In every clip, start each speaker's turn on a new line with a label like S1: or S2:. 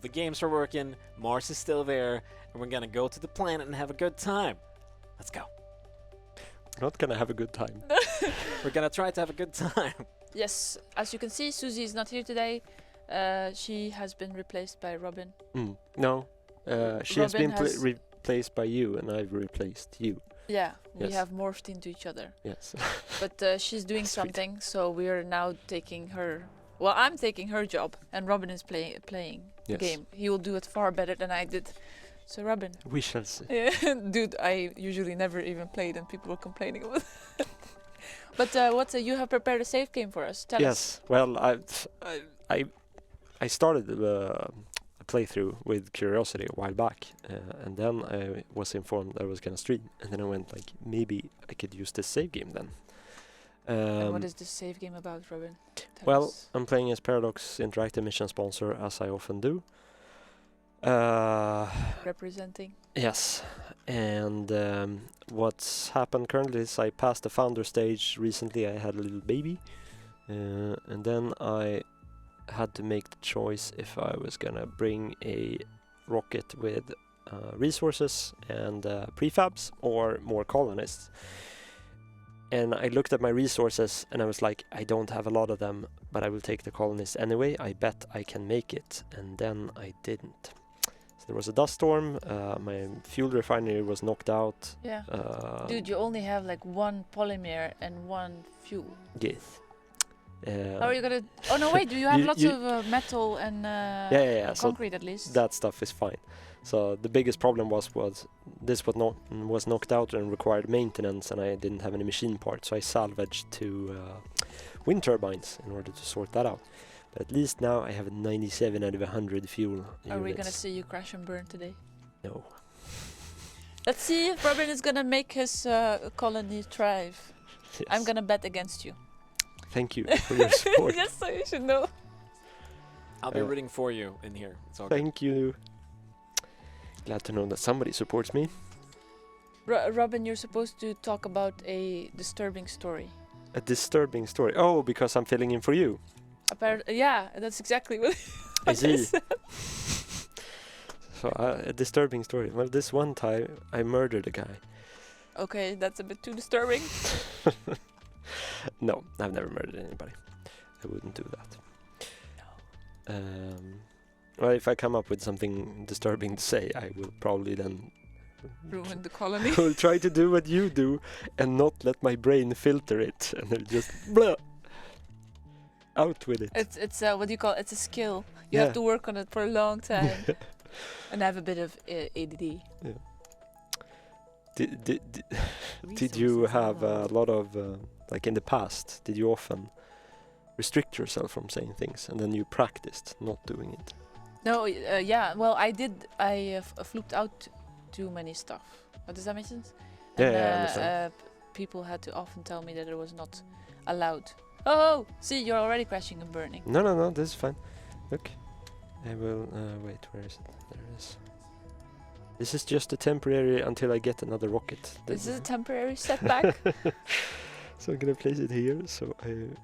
S1: the games are working, Mars is still there, and we're gonna go to the planet and have a good time. Let's go.
S2: We're not gonna have a good time.
S1: We're gonna try to have a good time.
S3: Yes, as you can see, Susie is not here today. She has been replaced by Robin.
S2: No, she has
S3: Robin
S2: been replaced by you, and I've replaced you.
S3: Yeah, we
S2: Yes.
S3: have morphed into each other.
S2: Yes.
S3: But she's doing
S2: Sweet.
S3: something, so we are now taking her. Well, I'm taking her job, and Robin is playing the
S2: Yes.
S3: game. He will do it far better than I did. So Robin.
S2: We shall see.
S3: Dude, I usually never even played, and people were complaining about it. But you have prepared a save game for us. Tell us.
S2: Yes. Well, I started a playthrough with curiosity a while back, and then I was informed that I was gonna stream, and then I went like, maybe I could use this save game then.
S3: And what is this save game about, Robin? Tell
S2: Well,
S3: us.
S2: I'm playing as Paradox Interactive Mission Sponsor, as I often do.
S3: Representing.
S2: Yes, and what's happened currently is I passed the founder stage recently. I had a little baby, and then I had to make the choice if I was gonna bring a rocket with resources and prefabs or more colonists. And I looked at my resources and I was like, I don't have a lot of them, but I will take the colonists anyway. I bet I can make it. And then I didn't. So there was a dust storm. My fuel refinery was knocked out.
S3: Yeah. Dude, you only have like one polymer and one fuel.
S2: Yes.
S3: How are you gonna? Oh no, wait. Do you have lots
S2: you-
S3: of metal and
S2: Yeah. So
S3: concrete at least?
S2: that stuff is fine. So the biggest problem was this was knocked out and required maintenance, and I didn't have any machine parts, so I salvaged 2 wind turbines in order to sort that out. But at least now I have 97 out of 100 fuel
S3: Are we gonna
S2: units.
S3: see you crash and burn today?
S2: No.
S3: Let's see if Robin is gonna make his colony thrive.
S2: Yes.
S3: I'm gonna bet against you.
S2: Thank you for your support.
S3: Yes, so you should know.
S1: I'll be
S2: Uh,
S1: rooting for you in here. It's all good.
S2: Thank you. Glad to know that somebody supports me.
S3: Robin, you're supposed to talk about a disturbing story.
S2: A disturbing story. Oh, because I'm filling in for you.
S3: Yeah, that's exactly what.
S2: I see. So a disturbing story. Well, this one time I murdered a guy.
S3: Okay, that's a bit too disturbing.
S2: No, I've never murdered anybody. I wouldn't do that.
S3: No.
S2: Well, if I come up with something disturbing to say, I will probably then
S3: Ruin the colony.
S2: I will try to do what you do and not let my brain filter it, and it'll just blah, out with it.
S3: It's what do you call it? It's a skill. You
S2: Yeah.
S3: have to work on it for a long time and have a bit of ADD.
S2: Did you have a lot of like in the past? Did you often restrict yourself from saying things, and then you practiced not doing it?
S3: No, yeah. Well, I did. I fluked out too many stuff. Does that make sense?
S2: Yeah,
S3: And,
S2: yeah, I understand.
S3: people had to often tell me that it was not allowed. Oh, see, you're already crashing and burning.
S2: No, this is fine. Look, I will wait. Where is it? There it is. This is just a temporary until I get another rocket.
S3: This is a temporary setback.
S2: So I'm gonna place it here. So I.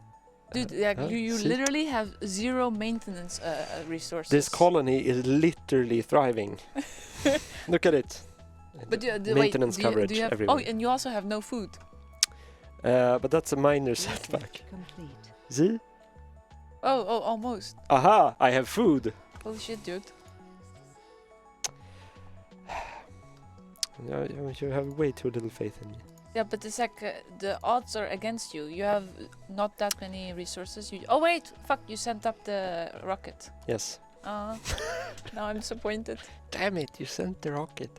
S3: Dude, yeah, you
S2: see?
S3: literally have 0 maintenance resources.
S2: This colony is literally thriving. Look at it.
S3: But wait,
S2: Maintenance coverage
S3: do you have,
S2: everywhere.
S3: oh, and you also have no food.
S2: But that's a minor setback. See?
S3: Oh, almost.
S2: Aha! I have food.
S3: Oh shit, dude.
S2: You have way too little faith in me.
S3: Yeah, but it's like the odds are against you. You have not that many resources. Oh wait, fuck! You sent up the rocket.
S2: Yes.
S3: Now I'm disappointed.
S2: Damn it! You sent the rocket.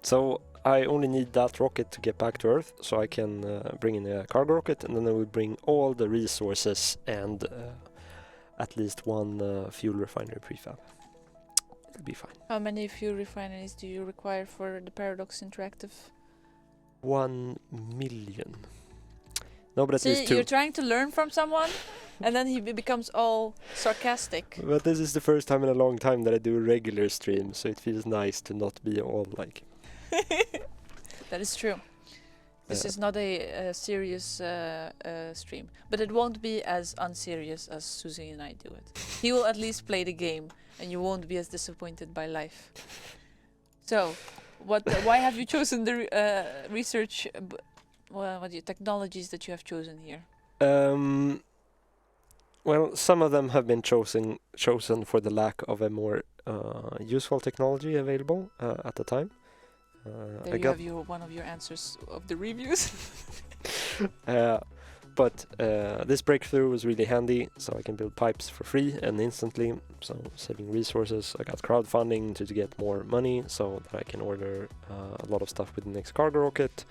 S2: So I only need that rocket to get back to Earth, so I can bring in a cargo rocket, and then I will bring all the resources and at least 1 fuel refinery prefab. It'll be fine.
S3: How many fuel refineries do you require for the Paradox Interactive?
S2: 1 million. No, but at
S3: See,
S2: least 2.
S3: you're trying to learn from someone, and then he becomes all sarcastic.
S2: But this is the first time in a long time that I do a regular stream, so it feels nice to not be all like.
S3: That is true. This
S2: Yeah.
S3: is not a serious stream, but it won't be as unserious as Susie and I do it. He will at least play the game, and you won't be as disappointed by life. So, why have you chosen the research? Technologies that you have chosen here?
S2: Well, some of them have been chosen for the lack of a more useful technology available at the time.
S3: There you have one of your answers of the reviews.
S2: But this breakthrough was really handy, so I can build pipes for free and instantly, so saving resources. I got crowdfunding to get more money so that I can order a lot of stuff with the next cargo rocket.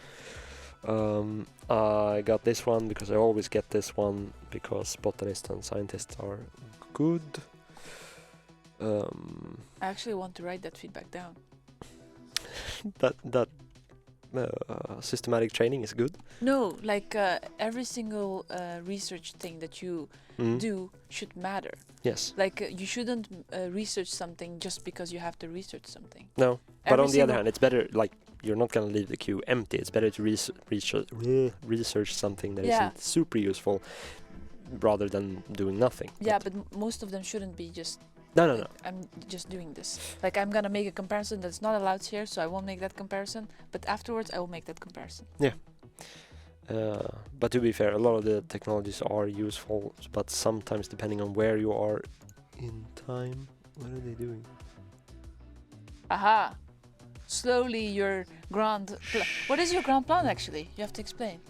S2: I got this one because I always get this one because botanists and scientists are good.
S3: I actually want to write that feedback down.
S2: That systematic training is good.
S3: No, like every single research thing that you do should matter.
S2: Yes.
S3: Like you shouldn't research something just because you have to research something.
S2: No, but
S3: Every
S2: on the other
S3: single-
S2: hand, it's better, like, you're not going to leave the queue empty. It's better to research something that
S3: Yeah.
S2: isn't super useful rather than doing nothing.
S3: Yeah, but most of them shouldn't be just.
S2: No.
S3: like, I'm just doing this. Like I'm gonna make a comparison that's not allowed here, so I won't make that comparison. But afterwards, I will make that comparison.
S2: But to be fair, a lot of the technologies are useful, but sometimes depending on where you are in time, what are they doing?
S3: Aha! Slowly, your what is your grand plan actually? You have to explain.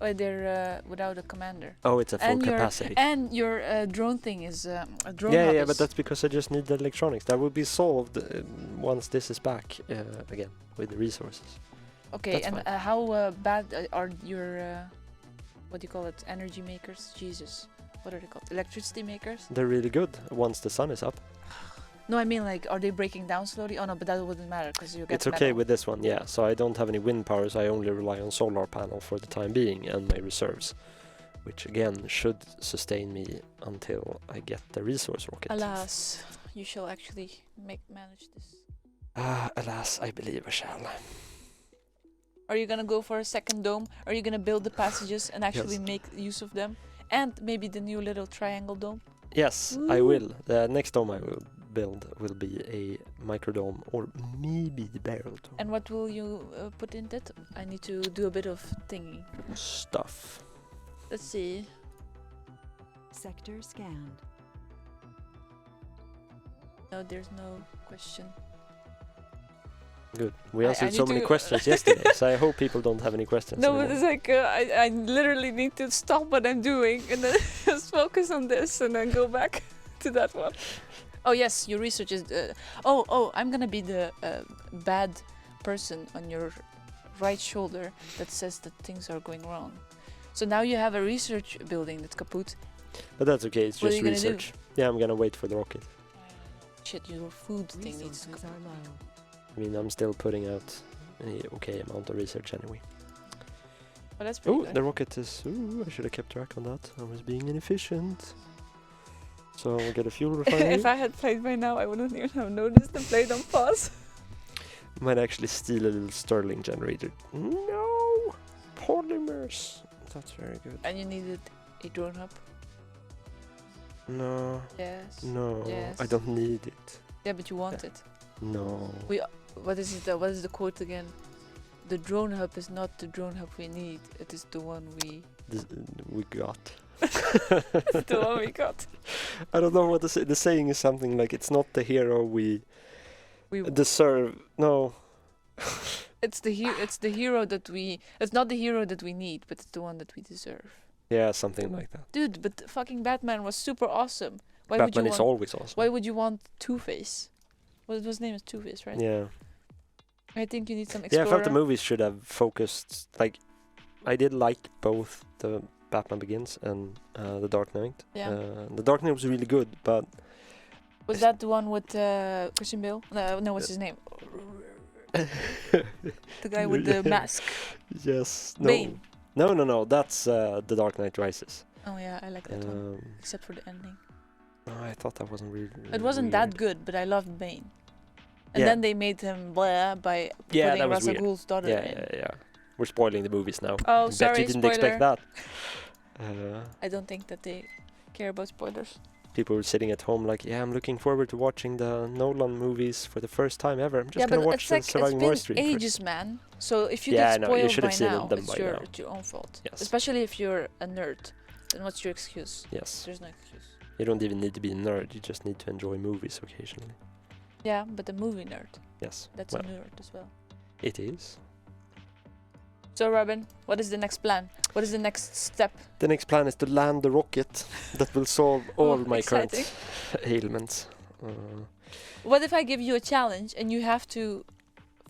S3: Or they're without a commander.
S2: Oh, it's a full
S3: And
S2: capacity.
S3: And your drone thing is a drone.
S2: Yeah,
S3: hub
S2: yeah,
S3: is-
S2: but that's because I just need the electronics. That will be solved once this is back again with the resources.
S3: Okay,
S2: that's
S3: and
S2: fine.
S3: how bad are your what do you call it? Energy makers? Jesus, what are they called? Electricity makers?
S2: They're really good once the sun is up.
S3: No, I mean like, are they breaking down slowly? Oh no, but that wouldn't matter because you get.
S2: It's okay
S3: metal.
S2: with this one, yeah. So I don't have any wind power, so I only rely on solar panel for the time being and my reserves, which again should sustain me until I get the resource rocket.
S3: Alas, you shall actually manage this.
S2: Alas, I believe I shall.
S3: Are you gonna go for a second dome? Are you gonna build the passages and actually
S2: Yes.
S3: make use of them? And maybe the new little triangle dome?
S2: Yes, I
S3: Woo.
S2: will. The next dome I will build will be a microdome or maybe the barrel dome.
S3: And what will you put in it? I need to do a bit of thingy.
S2: Stuff.
S3: Let's see.
S4: Sector scanned.
S3: No, there's no question.
S2: Good. We
S3: I
S2: answered
S3: need
S2: so many
S3: to-
S2: questions yesterday, so I hope people don't have any questions
S3: No, but
S2: anymore.
S3: it's like I literally need to stop what I'm doing and then just focus on this and then go back to that one. Oh yes, your research is. I'm gonna be the bad person on your right shoulder that says that things are going wrong. So now you have a research building that's kaput.
S2: But that's okay, it's
S3: What are
S2: just
S3: you gonna do?
S2: research. Yeah, I'm gonna wait for the rocket.
S3: Shit, your food thing needs to.
S4: Resources are low.
S2: I mean, I'm still putting out an okay amount of research anyway.
S3: Oh, that's pretty
S2: Oh,
S3: good.
S2: the rocket is... Ooh, I should have kept track on that. I was being inefficient. So we'll get a fuel refinery.
S3: If I had played by now, I wouldn't even have noticed the played on pause.
S2: Might actually steal a little Stirling generator. No! Polymers! That's very good.
S3: And you needed a drone hub.
S2: No.
S3: Yes.
S2: No.
S3: Yes.
S2: I don't need it.
S3: Yeah, but you want it.
S2: No.
S3: What is it? What is the quote again? The drone hub is not the drone hub we need. It is the one we.
S2: This, we got.
S3: It's the one we got.
S2: I don't know what to say. The saying is something like, it's not the hero we
S3: We.
S2: deserve. No.
S3: It's the hero that we. It's not the hero that we need, but it's the one that we deserve.
S2: Yeah, something like that.
S3: Dude, but fucking Batman was super awesome. Why
S2: Batman
S3: would
S2: is
S3: you want?
S2: always awesome.
S3: Why would you want Two-Face? What his name is Two-Face, right?
S2: Yeah.
S3: I think you need some
S2: Yeah,
S3: explorer.
S2: I felt the movies should have focused, like, I did like both the Batman Begins and The Dark Knight.
S3: Yeah.
S2: The Dark Knight was really good, but
S3: Was that the one with Christian Bale? No, what's his name? The guy with the mask.
S2: yes, no,
S3: Bane.
S2: no, that's The Dark Knight Rises.
S3: Oh yeah, I like that one. Except for the ending.
S2: No, I thought that wasn't really.
S3: It wasn't that good, but I loved Bane. And
S2: Yeah.
S3: then they made him blah by
S2: Yeah,
S3: putting
S2: that was
S3: Ra's al
S2: weird.
S3: Ghul's daughter
S2: Yeah,
S3: in.
S2: yeah, yeah. We're spoiling the movies now.
S3: Oh,
S2: Bet
S3: sorry,
S2: you didn't
S3: spoiler.
S2: expect that.
S3: I don't think that they care about spoilers.
S2: People were sitting at home like, yeah, I'm looking forward to watching the Nolan movies for the first time ever. I'm just
S3: Yeah,
S2: gonna
S3: but
S2: watch
S3: it's
S2: the
S3: like
S2: Surviving
S3: it's
S2: Mars
S3: been
S2: stream
S3: ages, man. So if you
S2: Yeah, I
S3: get
S2: know, you
S3: spoiled
S2: should
S3: by
S2: have seen
S3: now,
S2: them
S3: it's
S2: by
S3: your
S2: now.
S3: it's your own fault.
S2: Yes.
S3: Especially if you're a nerd, then what's your excuse?
S2: Yes.
S3: There's no excuse.
S2: You don't even need to be a nerd. You just need to enjoy movies occasionally.
S3: Yeah, but a movie nerd,
S2: Yes.
S3: that's
S2: well,
S3: a nerd as well.
S2: it is.
S3: So Robin, what is the next plan? What is the next step?
S2: The next plan is to land the rocket that will solve all
S3: Oh,
S2: my
S3: exciting.
S2: current ailments.
S3: What if I give you a challenge and you have to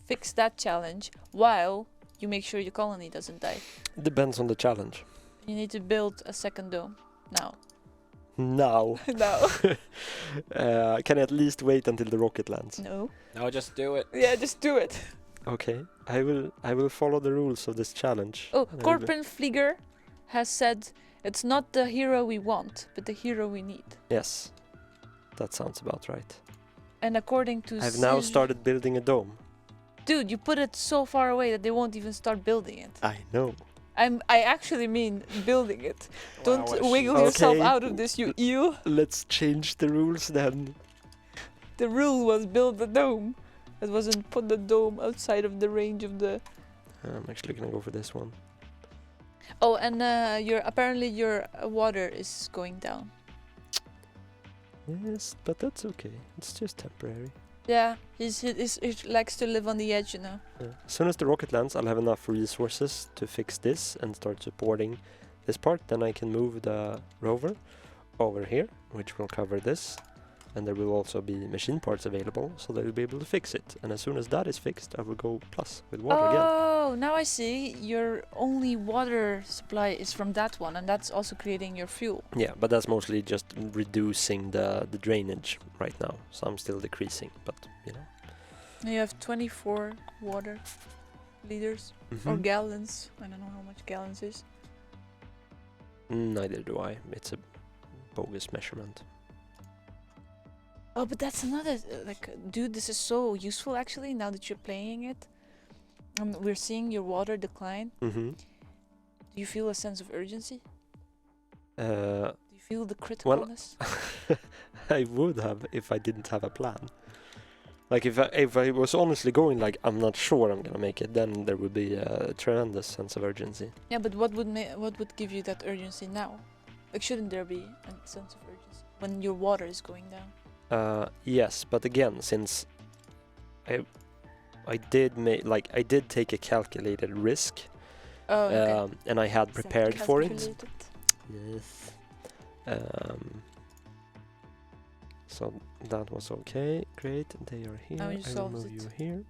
S3: fix that challenge while you make sure your colony doesn't die?
S2: Depends on the challenge.
S3: You need to build a second dome now.
S2: Now.
S3: No.
S2: Can I at least wait until the rocket lands?
S3: No.
S1: No, just do it.
S3: Yeah, just do it.
S2: Okay. I will follow the rules of this challenge.
S3: Oh,
S2: and I will be-
S3: Corporan Flieger has said it's not the hero we want, but the hero we need.
S2: Yes. That sounds about right.
S3: And according to
S2: I've now started building a dome.
S3: Dude, you put it so far away that they won't even start building it.
S2: I know.
S3: I actually mean building it. Don't
S1: Wow, what a
S3: wiggle
S2: shit.
S3: yourself
S2: Okay.
S3: out of this, you eel.
S2: Let's change the rules then.
S3: The rule was build the dome. It wasn't put the dome outside of the range of the.
S2: I'm actually gonna go for this one.
S3: Oh, and apparently your water is going down.
S2: Yes, but that's okay. It's just temporary.
S3: Yeah, he likes to live on the edge, you know.
S2: Yeah. As soon as the rocket lands, I'll have enough resources to fix this and start supporting this part. Then I can move the rover over here, which will cover this. And there will also be machine parts available, so they'll be able to fix it. And as soon as that is fixed, I will go plus with water again.
S3: Oh, now I see. Your only water supply is from that one, and that's also creating your fuel.
S2: Yeah, but that's mostly just reducing the drainage right now. So I'm still decreasing, but you know.
S3: Now you have 24 water liters or gallons. I don't know how much gallons is.
S2: Neither do I. It's a bogus measurement.
S3: Oh, but that's another dude. This is so useful actually. Now that you're playing it, we're seeing your water decline.
S2: Mm-hmm.
S3: Do you feel a sense of urgency?
S2: Uh,
S3: Do you feel the criticalness?
S2: I would have if I didn't have a plan. Like if I was honestly going like I'm not sure I'm gonna make it, then there would be a tremendous sense of urgency.
S3: Yeah, but what would give you that urgency now? Like, shouldn't there be a sense of urgency when your water is going down?
S2: Yes, but again, since I did take a calculated risk,
S3: Oh, okay.
S2: and I had prepared for it.
S3: Calculated.
S2: Yes. So that was okay. Great. They are here.
S3: Now you
S2: I will
S3: solved
S2: move
S3: it.
S2: you here.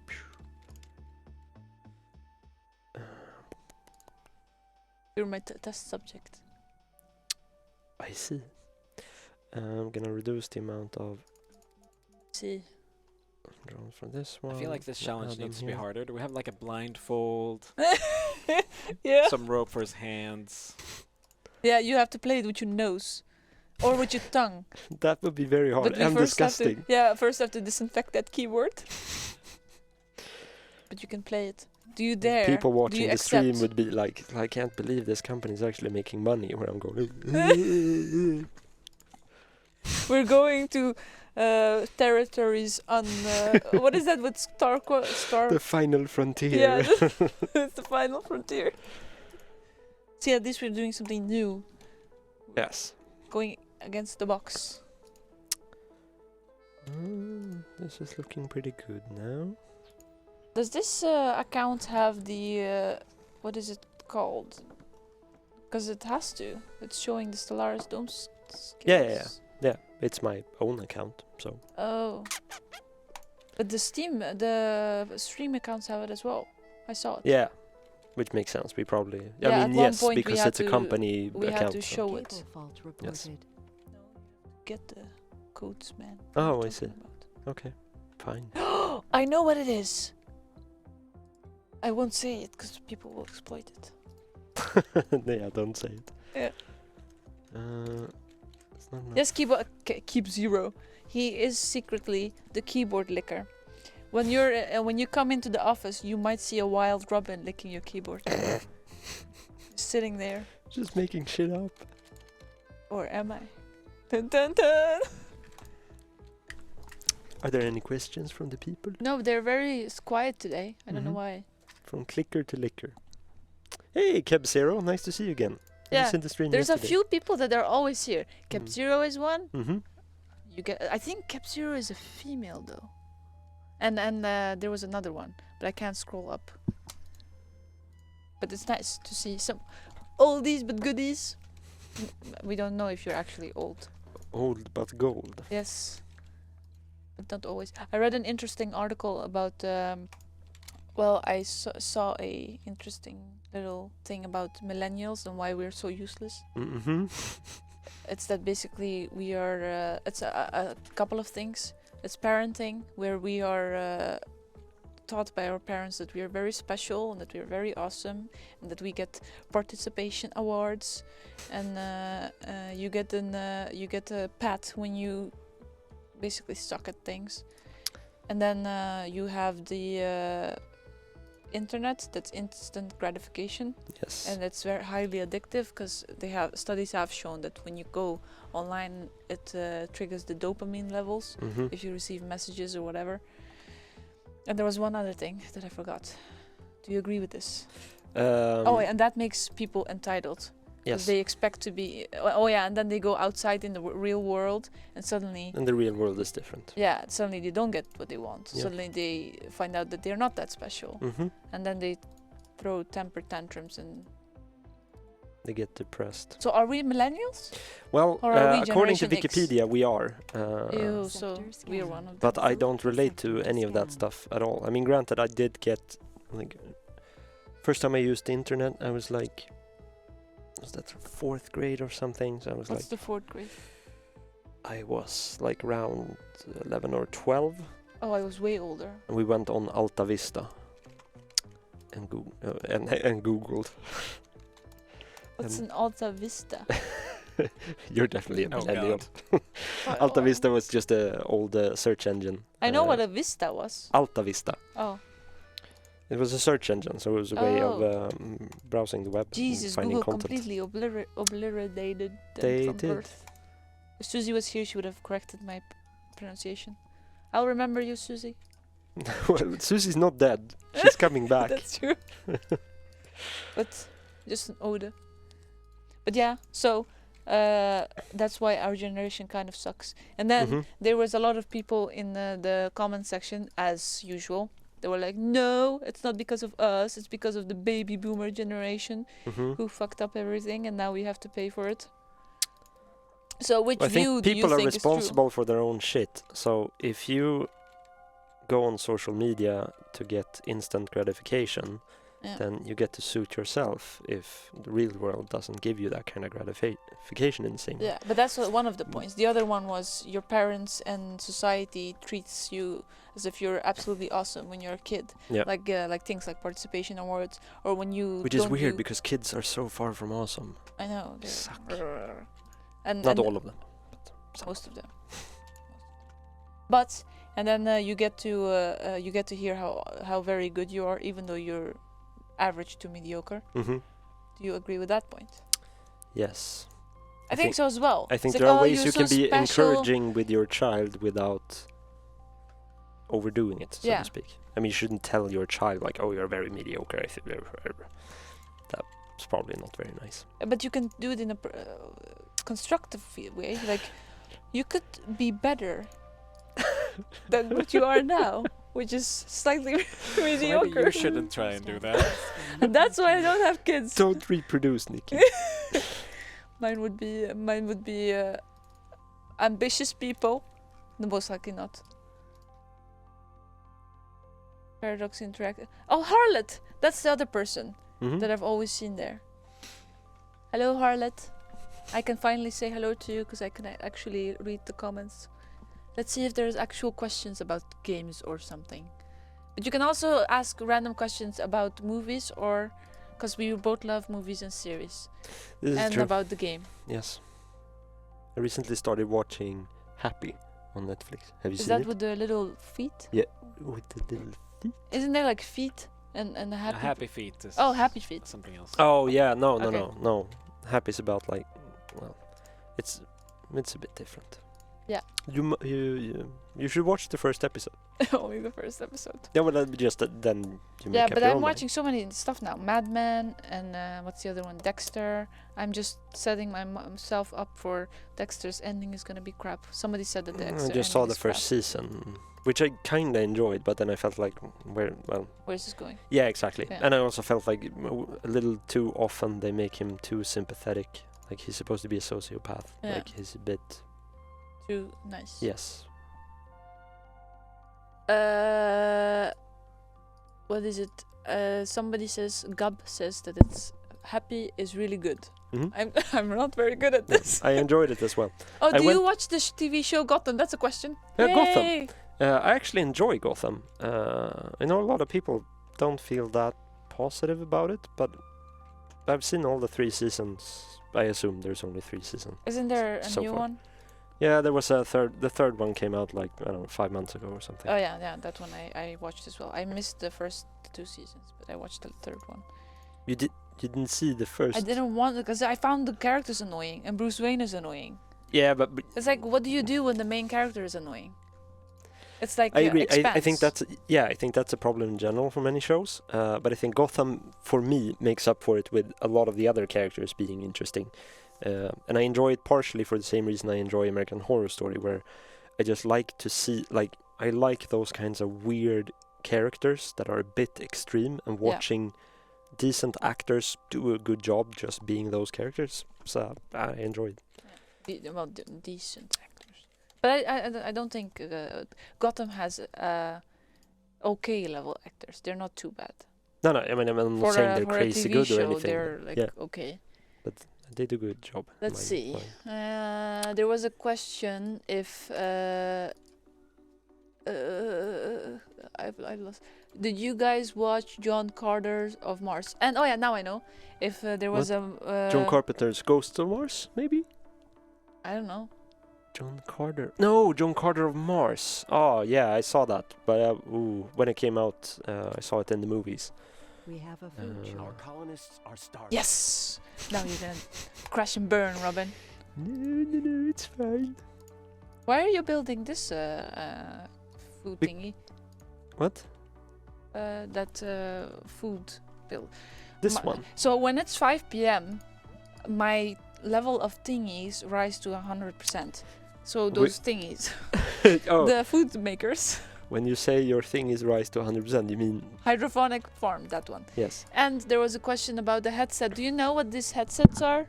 S3: You're my test subject.
S2: I see. I'm gonna reduce the amount of
S3: See.
S2: drones from this one.
S1: I feel like this
S2: We'll
S1: challenge
S2: add them
S1: needs to be
S2: here.
S1: harder. Do we have like a blindfold?
S3: Yeah.
S1: Some rope for his hands?
S3: Yeah, you have to play it with your nose. Or with your tongue.
S2: That would be very hard
S3: But we
S2: and
S3: first have
S2: disgusting.
S3: first have to disinfect that keyboard. But you can play it. Do you dare?
S2: People
S3: Do
S2: watching
S3: you
S2: the stream
S3: accept?
S2: would be like, I can't believe this company is actually making money. Where I'm going.
S3: We're going to territories on what is that with Star?
S2: The final frontier.
S3: Yeah, it's the final frontier. See, at least we're doing something new,
S2: Yes.
S3: going against the box.
S2: This is looking pretty good now.
S3: Does this account have the what is it called? Because it has to. It's showing the Stellaris dome skills.
S2: Yeah, it's my own account, so.
S3: Oh. But the stream accounts have it as well. I saw it.
S2: Yeah, which makes sense. We probably.
S3: Yeah,
S2: I
S3: at
S2: mean,
S3: one
S2: yes,
S3: point we
S2: because
S3: had
S2: it's a
S3: to-
S2: company
S3: we
S2: account.
S3: had to
S2: so-
S3: show
S4: Cable
S3: it.
S4: fault reported.
S2: Yes.
S3: Get the codes, man.
S2: Oh,
S3: What
S2: I
S3: I'm
S2: see.
S3: talking about.
S2: Okay, fine.
S3: I know what it is. I won't say it because people will exploit it.
S2: Yeah, don't say it.
S3: Yeah.
S2: It's not enough.
S3: Yes, keep zero. He is secretly the keyboard licker. when you come into the office, you might see a wild robin licking your keyboard, sitting there.
S2: Just making shit up.
S3: Or am I? Dun, dun, dun.
S2: Are there any questions from the people?
S3: No, they're very quiet today. I don't know
S2: Mhm.
S3: why.
S2: From clicker to liquor. Hey, Keb Zero, nice to see you again.
S3: Yeah,
S2: Sent the stream
S3: there's a
S2: yesterday.
S3: few people that are always here. Cap
S2: Mm.
S3: Zero is one.
S2: Mm-hmm.
S3: I think Cap Zero is a female though. And there was another one, but I can't scroll up. But it's nice to see some oldies but goodies. We don't know if you're actually old.
S2: Old but gold.
S3: Yes. But not always. I read an interesting article about well, I saw a interesting little thing about millennials and why we're so useless.
S2: Mm-hmm.
S3: It's that basically we are it's a couple of things. It's parenting, where we are taught by our parents that we are very special and that we are very awesome and that we get participation awards, and you get a pat when you basically suck at things. And then you have the internet, that's instant gratification,
S2: Yes.
S3: and it's very highly addictive because studies have shown that when you go online, it triggers the dopamine levels
S2: Mm-hmm.
S3: if you receive messages or whatever. And there was one other thing that I forgot. Do you agree with this? Oh, and that makes people entitled. 'Cause
S2: yes.
S3: they expect to be. Oh yeah, and then they go outside in the real world, and suddenly,
S2: And the real world is different.
S3: yeah, suddenly they don't get what they want.
S2: Yeah.
S3: Suddenly they find out that they're not that special,
S2: Mm-hmm.
S3: and then they throw temper tantrums. And
S2: They get depressed.
S3: so, are we millennials?
S2: Well,
S3: Or are we
S2: according to
S3: Generation X?
S2: Wikipedia, we are.
S3: Ew, so
S4: Sectors
S3: we're
S4: scan.
S3: one of them.
S2: But I don't relate to any of that stuff at all. I mean, granted, I did get, like, first time I used the internet, I was like, was that 4th grade or something? So I was
S3: What's
S2: like,
S3: the 4th grade?
S2: I was like around 11 or 12,
S3: Oh, I was way older.
S2: and we went on Alta Vista and and Googled.
S3: What's
S2: And-
S3: an Alta Vista?
S2: You're definitely a
S1: Oh,
S2: millennial.
S1: God.
S2: Alta Vista was just a old search engine.
S3: I know what a Vista was.
S2: Alta Vista.
S3: Oh,
S2: It was a search engine, so it was a way of
S3: Oh.
S2: browsing the web
S3: Jesus!
S2: and finding
S3: Google
S2: content.
S3: completely obliterated them
S2: They
S3: from
S2: did.
S3: birth. If Susie was here, she would have corrected my pronunciation. I'll remember you, Susie.
S2: Well, Susie's not dead. She's coming back.
S3: That's true. But just an ode. But yeah, so that's why our generation kind of sucks. And then
S2: Mhm.
S3: there was a lot of people in the comment section, as usual. They were like, no, it's not because of us, it's because of the baby boomer generation
S2: Mhm.
S3: who fucked up everything, and now we have to pay for it. So which
S2: I
S3: view
S2: think
S3: do you
S2: people are
S3: think is true?
S2: responsible for their own shit. So if you go on social media to get instant gratification,
S3: Yeah.
S2: then you get to suit yourself if the real world doesn't give you that kind of gratification in the same way.
S3: Yeah, but that's one of the points. The other one was your parents and society treats you as if you're absolutely awesome when you're a kid.
S2: Yeah.
S3: Like things like participation awards, or when you
S2: Which is
S3: don't
S2: weird
S3: do-
S2: because kids are so far from awesome.
S3: I know they're
S2: Suck.
S3: and
S2: Not
S3: and
S2: all of them.
S3: most of them. But and then you get to hear how very good you are, even though you're average to mediocre.
S2: Mm-hmm.
S3: Do you agree with that point?
S2: Yes.
S3: I think so as well.
S2: I think
S3: It's
S2: there
S3: like,
S2: are
S3: "Oh,
S2: ways
S3: you're
S2: you
S3: so
S2: can be
S3: special."
S2: encouraging with your child without overdoing it, so
S3: Yeah.
S2: to speak. I mean, you shouldn't tell your child like, "Oh, you're very mediocre." That's probably not very nice.
S3: But you can do it in a constructive way. Like, you could be better than what you are now, which is slightly mediocre.
S1: Maybe you shouldn't try and do that.
S3: And that's why I don't have kids.
S2: Don't reproduce, Nikki.
S3: Mine would be ambitious people. No, most likely not. Paradox Interactive. Oh, Harlot! That's the other person
S2: Mhm.
S3: that I've always seen there. Hello, Harlot. I can finally say hello to you because I can actually read the comments. Let's see if there's actual questions about games or something. But you can also ask random questions about movies, or because we both love movies and series,
S2: This is
S3: and
S2: true.
S3: about the game.
S2: Yes. I recently started watching Happy on Netflix. Have you
S3: Is
S2: seen
S3: that
S2: it?
S3: with the little feet?
S2: With the little feet?
S3: Isn't there like feet and a happy?
S1: Happy Feet is
S3: Oh, Happy Feet.
S1: something else.
S2: Oh yeah, no,
S3: Okay.
S2: no. Happy's about like, well, it's a bit different.
S3: Yeah.
S2: You should watch the first episode.
S3: Only the first episode.
S2: Yeah, well, that'd be just then you make
S3: Yeah,
S2: up
S3: but
S2: your
S3: I'm
S2: own
S3: watching so many stuff now. Mad Men and what's the other one? Dexter. I'm just setting myself up for Dexter's ending is gonna be crap. Somebody said that
S2: mind.
S3: Dexter
S2: I just saw
S3: ending
S2: the
S3: is
S2: first
S3: crap.
S2: season, which I kinda enjoyed, but then I felt like,
S3: Where's this going?
S2: yeah, exactly.
S3: Yeah.
S2: And I also felt like a little too often they make him too sympathetic. Like he's supposed to be a sociopath.
S3: Yeah.
S2: Like he's a bit,
S3: Too nice.
S2: yes.
S3: What is it? Somebody says Gub says that it's Happy is really good.
S2: Mhm.
S3: I'm not very good at this.
S2: I enjoyed it as well.
S3: Oh,
S2: I
S3: do you
S2: went-
S3: watch the TV show Gotham? That's a question.
S2: Yeah, Gotham.
S3: Yay!
S2: I actually enjoy Gotham. I know a lot of people don't feel that positive about it, but I've seen all the 3 seasons. I assume there's only 3 seasons.
S3: Isn't there a
S2: So
S3: new
S2: far.
S3: one?
S2: Yeah, there was a third. The third one came out like, I don't know, 5 months ago or something.
S3: Oh yeah, that one I watched as well. I missed the first 2 seasons, but I watched the third one.
S2: You didn't see the first.
S3: I didn't want because I found the characters annoying and Bruce Wayne is annoying.
S2: Yeah, but
S3: It's like, what do you do when the main character is annoying? It's like
S2: I agree. I think
S3: Expanse.
S2: I think that's a problem in general for many shows. But I think Gotham, for me, makes up for it with a lot of the other characters being interesting. And I enjoy it partially for the same reason I enjoy American Horror Story, where I just like to see, like, I like those kinds of weird characters that are a bit extreme, and
S3: Yeah.
S2: watching decent actors do a good job just being those characters. So I enjoy it.
S3: Decent actors. But I don't think Gotham has okay level actors. They're not too bad.
S2: No, I mean, I'm not saying they're
S3: for
S2: crazy
S3: a TV
S2: good
S3: show,
S2: or anything.
S3: they're like
S2: yeah.
S3: okay.
S2: They do a good job. in
S3: Let's
S2: my
S3: see.
S2: mind.
S3: There was a question if I lost. Did you guys watch John Carter's of Mars? And oh yeah, now I know. If there was a
S2: John Carpenter's Ghost of Mars, maybe?
S3: I don't know.
S2: John Carter. No, John Carter of Mars. Oh, yeah, I saw that. But when it came out, I saw it in the movies.
S4: We have a food
S2: Uh,
S4: short.
S5: Our colonists are starving.
S3: Yes. Now you're gonna crash and burn, Robin.
S2: No, it's fine.
S3: Why are you building this food
S2: Be-
S3: thingy?
S2: What?
S3: That food build.
S2: This
S3: My-
S2: one?
S3: So when it's 5 p.m., my level of thingies rise to 100%. So those thingies,
S2: Oh,
S3: the food makers,
S2: when you say your thing is rise to 100%, you mean
S3: hydroponic farm, that one.
S2: yes.
S3: And there was a question about the headset. Do you know what these headsets are?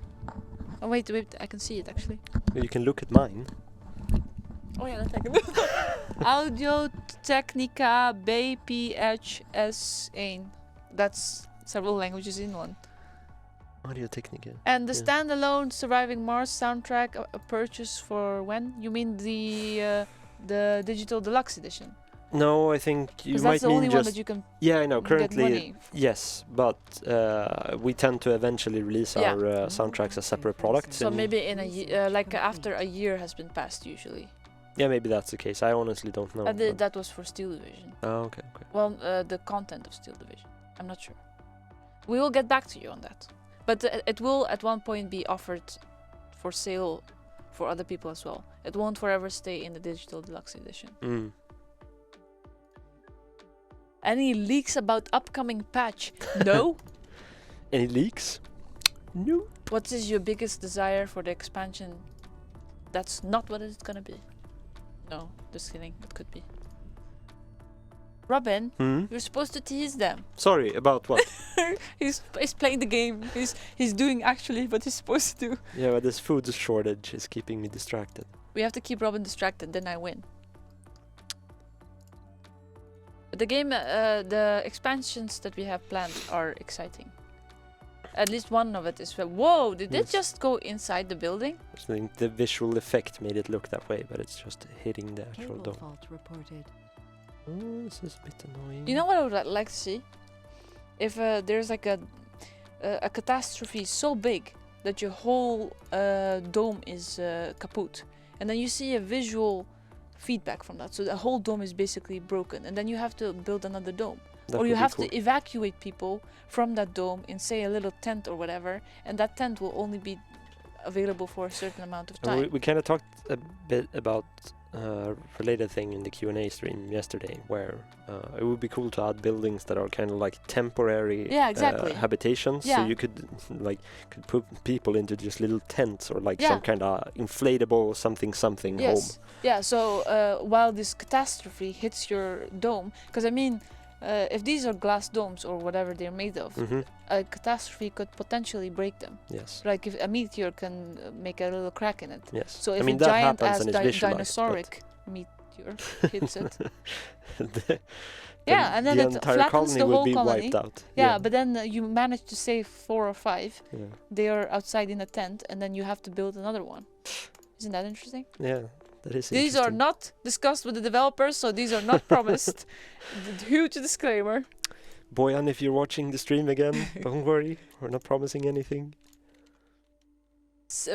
S3: Oh wait, I can see it actually.
S2: You can look at mine.
S3: Oh yeah, that I can do. Audio Technica BPHS1. That's several languages in one.
S2: Audio Technica.
S3: And the
S2: Yeah.
S3: standalone Surviving Mars soundtrack, a purchase for when? You mean the digital deluxe edition?
S2: No, I think you
S3: Because
S2: might
S3: that's the
S2: mean
S3: only one
S2: just.
S3: that you can
S2: Yeah, I know.
S3: get
S2: Currently,
S3: money.
S2: yes, but we tend to eventually release
S3: Yeah.
S2: our soundtracks as separate products.
S3: So
S2: in-
S3: maybe in like after a year has been passed usually.
S2: Yeah, maybe that's the case. I honestly don't know. but-
S3: That was for Steel Division.
S2: Oh, okay.
S3: Well, the content of Steel Division. I'm not sure. We will get back to you on that. But it will at one point be offered for sale for other people as well. It won't forever stay in the digital deluxe edition.
S2: Mm.
S3: Any leaks about upcoming patch? No.
S2: Any leaks? No.
S3: What is your biggest desire for the expansion? That's not what it's gonna be. No, just kidding. It could be. Robin,
S2: Hmm?
S3: you're supposed to tease them.
S2: Sorry, about what?
S3: He's playing the game. He's doing actually what he's supposed to do.
S2: Yeah, but this food shortage is keeping me distracted.
S3: We have to keep Robin distracted, then I win. The game, the expansions that we have planned are exciting. At least one of it is. Whoa! Did
S2: Yes.
S3: it just go inside the building?
S2: I think the visual effect made it look that way, but it's just hitting the actual
S4: Cable
S2: dome.
S4: fault reported.
S2: Oh, this is a bit annoying.
S3: You know what I would like to see? If there's like a catastrophe so big that your whole dome is kaput, and then you see a visual feedback from that. So the whole dome is basically broken, and then you have to build another dome.
S2: That
S3: Or
S2: would
S3: you
S2: be
S3: have
S2: cool.
S3: to evacuate people from that dome in, say, a little tent or whatever, and that tent will only be available for a certain amount of
S2: And
S3: time.
S2: we kind of talked a bit about related thing in the Q&A stream yesterday, where it would be cool to add buildings that are kind of like temporary
S3: Yeah, exactly.
S2: habitations. So
S3: Yeah.
S2: you could put people into just little tents or like
S3: Yeah.
S2: some kind of inflatable something home.
S3: Yes. Yeah. So while this catastrophe hits your dome, because I mean, if these are glass domes or whatever they're made of,
S2: Mm-hmm.
S3: a catastrophe could potentially break them.
S2: Yes.
S3: Like if a meteor can make a little crack in it.
S2: Yes.
S3: So if
S2: I mean
S3: a
S2: that
S3: giant
S2: happens
S3: ass
S2: and it's visualized,
S3: dinosauric meteor hits it,
S2: the,
S3: yeah, and then
S2: the
S3: it
S2: entire
S3: flattens
S2: colony
S3: the
S2: would
S3: whole
S2: be
S3: colony.
S2: wiped out.
S3: Yeah, but then you manage to save 4 or 5.
S2: yeah.
S3: They are outside in a tent, and then you have to build another one. Isn't that interesting?
S2: Yeah, that is
S3: These are
S2: interesting.
S3: not discussed with the developers, so these are not promised. Huge disclaimer.
S2: Boyan, if you're watching the stream again, don't worry, we're not promising anything.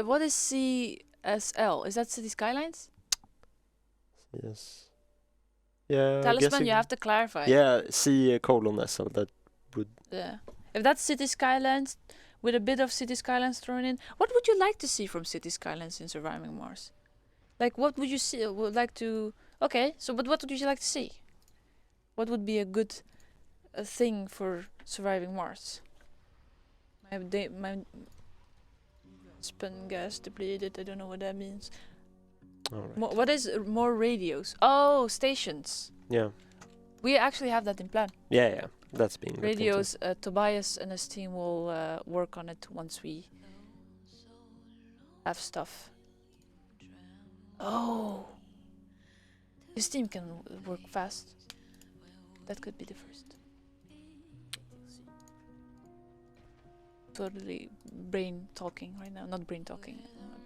S3: What is CSL? Is that City Skylines?
S2: Yes. Yeah.
S3: Talisman, you have to clarify.
S2: Yeah, C colon SL. That would.
S3: Yeah. If that's City Skylines with a bit of City Skylines thrown in, what would you like to see from City Skylines in Surviving Mars? Like, what would you see? Would like to? Okay, so but what would you like to see? What would be a good thing for Surviving Mars? My spun gas depleted. I don't know what that means.
S2: All right.
S3: What is more radios? Oh, stations.
S2: Yeah.
S3: We actually have that in plan.
S2: Yeah. That's being looked into.
S3: Radios. Tobias and his team will work on it once we have stuff. Oh, his team can work fast. That could be the first. Totally brain talking right now. Not brain talking.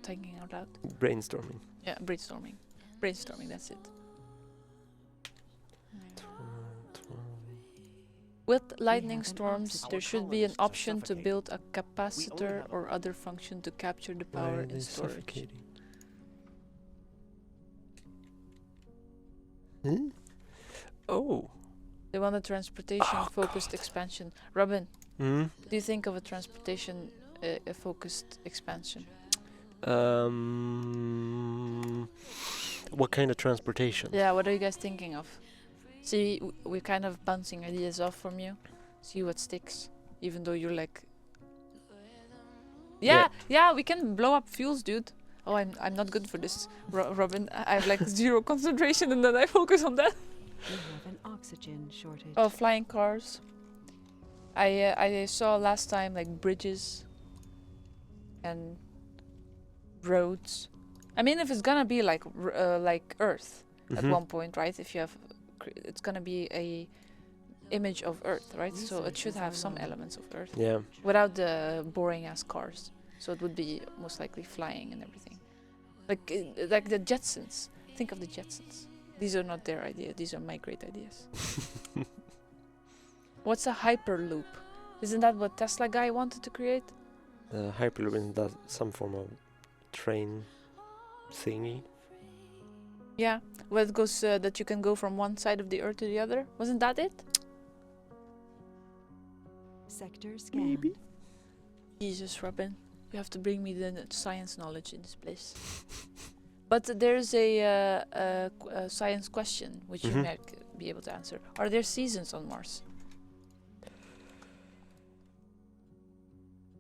S3: Thinking out loud.
S2: Brainstorming.
S3: Yeah, brainstorming. Brainstorming. That's it. With lightning
S4: an
S3: storms,
S4: oxygen.
S3: there should be an option to build a capacitor or other function to capture the
S2: Why
S3: power
S2: are
S3: in
S2: they
S3: storage.
S2: suffocating? Hmm? Oh.
S3: They want a transportation-focused expansion. Robin,
S2: Hmm.
S3: what do you think of a transportation-focused expansion?
S2: What kind of transportation?
S3: Yeah, what are you guys thinking of? See, we're kind of bouncing ideas off from you. See what sticks, even though you're like, yeah, we can blow up fuels, dude. Oh, I'm not good for this, Robin. I have like 0 concentration, and then I focus on that.
S4: We have an oxygen shortage.
S3: Oh, flying cars. I saw last time like bridges and roads. I mean, if it's gonna be like Earth at
S2: Mhm.
S3: one point, right? If you have, it's gonna be a image of Earth, right? So it should have some elements of Earth
S2: Yeah.
S3: without the boring ass cars. So it would be most likely flying and everything, like the Jetsons. Think of the Jetsons. These are not their idea. These are my great ideas. What's a hyperloop? Isn't that what Tesla guy wanted to create?
S2: Hyperloop is that some form of train thingy.
S3: Yeah, where it goes that you can go from one side of the Earth to the other. Wasn't that it?
S4: Sector scan.
S2: Maybe.
S3: Jesus, Robin, you have to bring me the science knowledge in this place. But there's a science question which you
S2: Mhm.
S3: might be able to answer. Are there seasons on Mars?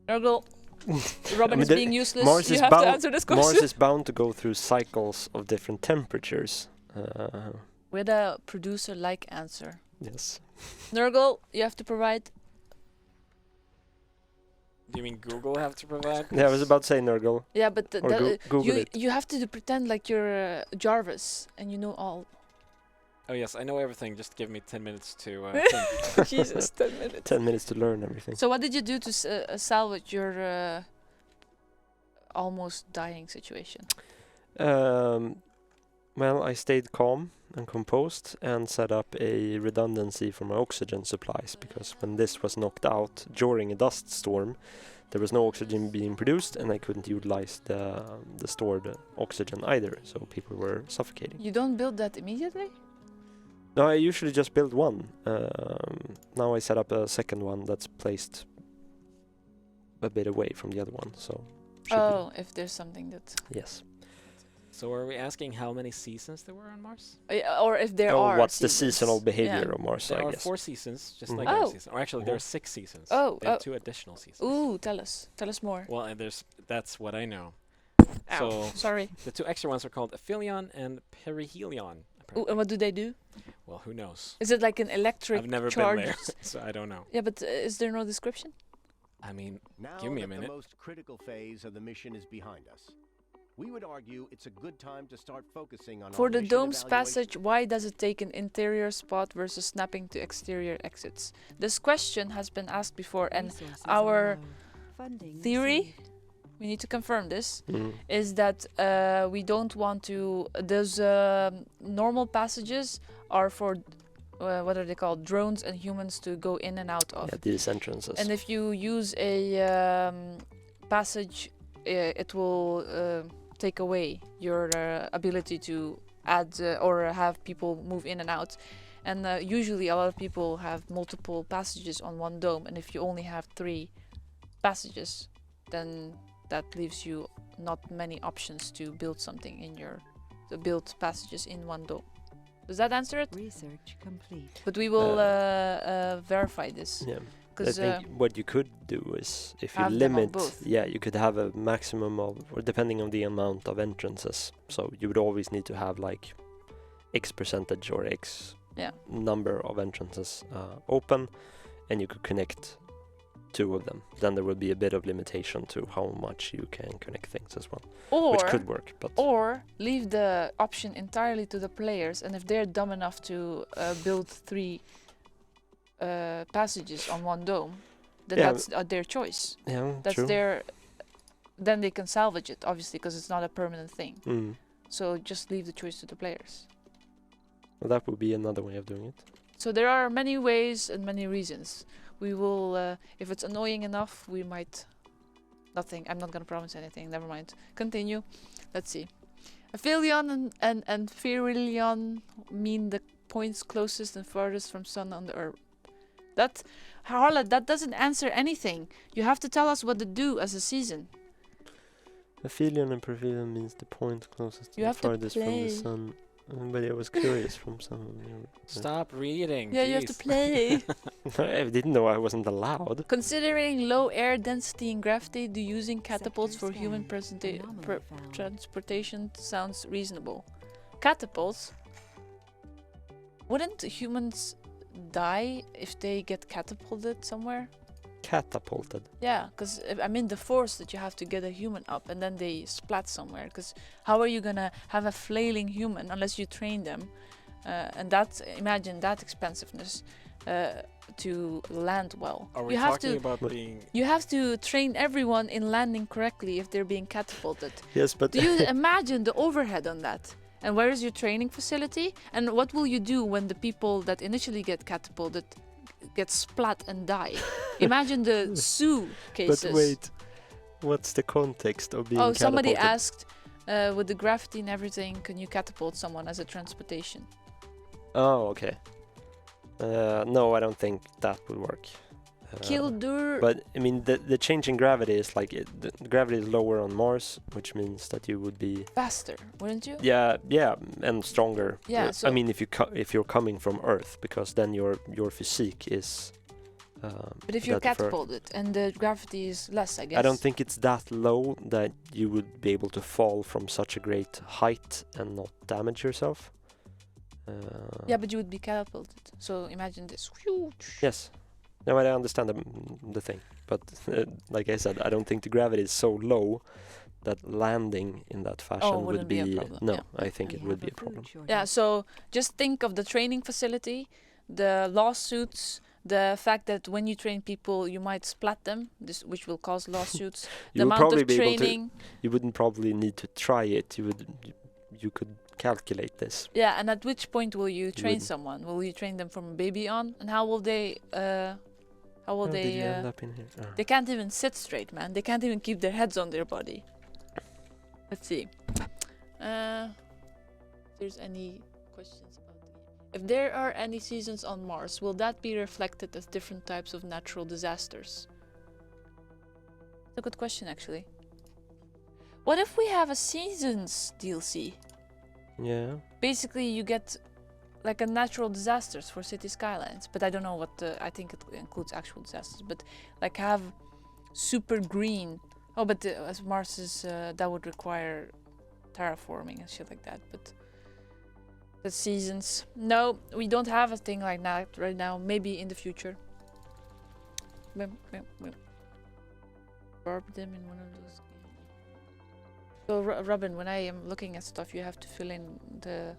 S3: Nurgle, Robin is
S2: the-
S3: being useless.
S2: Mars
S3: You
S2: is
S3: have to
S2: bound-
S3: answer this question.
S2: Mars is bound to go through cycles of different temperatures.
S3: With a producer-like answer.
S2: Yes.
S3: Nurgle, you have to provide.
S1: Do you mean Google have to provide?
S2: Yeah, I was about to say Nurgle.
S3: Yeah, but
S2: Or Google
S3: you
S2: it.
S3: you have to pretend like you're Jarvis and you know all.
S1: Oh yes, I know everything. Just give me 10 minutes to think.
S3: Jesus, 10 minutes.
S2: 10 minutes to learn everything.
S3: So what did you do to salvage your almost dying situation?
S2: Well, I stayed calm and composed and set up a redundancy for my oxygen supplies, because when this was knocked out during a dust storm, there was no oxygen being produced, and I couldn't utilize the stored oxygen either, so people were suffocating.
S3: You don't build that immediately?
S2: No, I usually just build one. Now I set up a second one that's placed a bit away from the other one, so should
S3: Oh, if there's something that...
S2: be. Yes.
S1: So are we asking how many seasons there were on Mars?
S3: Or if there
S2: Oh,
S3: are
S2: what's the
S3: seasons.
S2: seasonal behavior
S3: Yeah.
S2: of Mars,
S1: There
S2: I
S1: are
S2: guess.
S1: 4 seasons, just like
S2: Mhm.
S1: our
S3: Oh.
S1: season. Or actually, there are 6 seasons.
S3: Oh,
S1: They have
S3: oh.
S1: 2 additional seasons.
S3: Ooh, tell us more.
S1: Well, and that's what I know.
S3: Ow,
S1: So
S3: sorry.
S1: the 2 extra ones are called aphelion and perihelion.
S3: Ooh,
S1: Apparently.
S3: and what do they do?
S1: Well, who knows?
S3: Is it like an electric
S1: I've never
S3: charge?
S1: been there, so I don't know.
S3: Yeah, but is there no description?
S1: I mean,
S5: Now
S1: give me a
S5: that
S1: minute.
S5: the most critical phase of the mission is behind us, we would argue it's a good time to start focusing on
S3: For
S5: our
S3: the
S5: mission
S3: dome's
S5: evaluation.
S3: passage, why does it take an interior spot versus snapping to exterior exits? This question has been asked before, and
S4: Resources
S3: our
S4: are low. Funding
S3: theory,
S4: received.
S3: we need to confirm this,
S2: Mm.
S3: is that we don't want to... Those normal passages are for, what are they called? Drones and humans to go in and out of.
S2: Yeah, these entrances.
S3: And if you use a passage, it will take away your ability to add or have people move in and out. And usually a lot of people have multiple passages on one dome. And if you only have 3 passages, then that leaves you not many options to build something in your... to build passages in one dome. Does that answer it?
S4: Research complete.
S3: But we will verify this.
S2: Yeah. I
S3: Because
S2: think what you could do is, if you
S3: have them on
S2: limit,
S3: both.
S2: yeah, you could have a maximum of, or depending on the amount of entrances. So you would always need to have like X percentage or X
S3: Yeah.
S2: number of entrances open, and you could connect 2 of them. Then there will be a bit of limitation to how much you can connect things as well, which
S3: Or
S2: could work. But
S3: Or leave the option entirely to the players, and if they're dumb enough to build 3 passages on one dome, then
S2: Yeah,
S3: that's their choice.
S2: yeah,
S3: That's
S2: true.
S3: their. Then they can salvage it, obviously, because it's not a permanent thing.
S2: Mm.
S3: So just leave the choice to the players.
S2: Well, that would be another way of doing it.
S3: So there are many ways and many reasons. We will, if it's annoying enough, we might. Nothing. I'm not gonna promise anything. Never mind. Continue. Let's see. Aphelion and Ferilion mean the points closest and farthest from sun on the earth. That, Harla, that doesn't answer anything. You have to tell us what to do as a season.
S2: Aphelion and perihelion means the point closest to
S3: You
S2: the
S3: have to
S2: farthest from the
S3: play.
S2: sun. But I was curious from some.
S1: Stop reading.
S3: Yeah, you have to
S1: jeez.
S3: play.
S2: I didn't know I wasn't allowed.
S3: Considering low air density and gravity, do using catapults
S4: Sector
S3: for human
S4: scan. Anomaly found.
S3: transportation sounds reasonable. Catapults? Wouldn't humans die if they get catapulted somewhere?
S2: Catapulted.
S3: Yeah, because I mean the force that you have to get a human up and then they splat somewhere. Because how are you gonna have a flailing human unless you train them? And that's, imagine that expensiveness to land well.
S1: Are we
S3: you have
S1: talking
S3: to
S1: about being...
S3: you have to train everyone in landing correctly if they're being catapulted.
S2: Yes, but
S3: Do you imagine the overhead on that? And where is your training facility? And what will you do when the people that initially get catapulted get splat and die? Imagine the Sioux cases.
S2: but wait, what's the context of being
S3: Oh, somebody
S2: catapulted?
S3: asked, with the gravity and everything, can you catapult someone as a transportation?
S2: Oh, okay. No, I don't think that would work.
S3: Kildur.
S2: But I mean, the change in gravity is like the gravity is lower on Mars, which means that you would be
S3: faster, wouldn't you?
S2: yeah, and stronger.
S3: Yeah,
S2: I
S3: so-
S2: mean, if you're coming from Earth, because then your physique is.
S3: But if you're
S2: better for Earth.
S3: catapulted and the gravity is less, I guess.
S2: I don't think it's that low that you would be able to fall from such a great height and not damage yourself.
S3: Yeah, but you would be catapulted. So imagine this.
S2: Yes. No, I understand the thing, but like I said, I don't think the gravity is so low that landing in that fashion would
S3: wouldn't be a
S2: be.
S3: problem,
S2: No,
S3: yeah.
S2: I think
S4: We
S2: it would
S4: have
S2: be a
S4: food
S2: problem.
S4: shortage.
S3: Yeah, so just think of the training facility, the lawsuits, the fact that when you train people, you might splat them, which will cause lawsuits. The
S2: You would
S3: amount
S2: probably
S3: of
S2: be able to.
S3: training.
S2: You wouldn't probably need to try it. You could calculate this.
S3: Yeah, and at which point will you train
S2: wouldn't.
S3: someone? Will you train them from a baby on? And how will they How will
S2: How did you
S3: they?
S2: end up in here? Ah.
S3: They can't even sit straight, man. They can't even keep their heads on their body. Let's see. If there's any questions about the... If there are any seasons on Mars, will that be reflected as different types of natural disasters? That's a good question, actually. What if we have a seasons DLC?
S2: Yeah.
S3: Basically, you get like a natural disasters for city skylines, but I don't know what I think it includes actual disasters, but like have super green. Oh, but as Mars is that would require terraforming and shit like that. But the seasons, no, we don't have a thing like that right now. Maybe in the future. Barb them in one of those. So Robin, when I am looking at stuff, you have to fill in the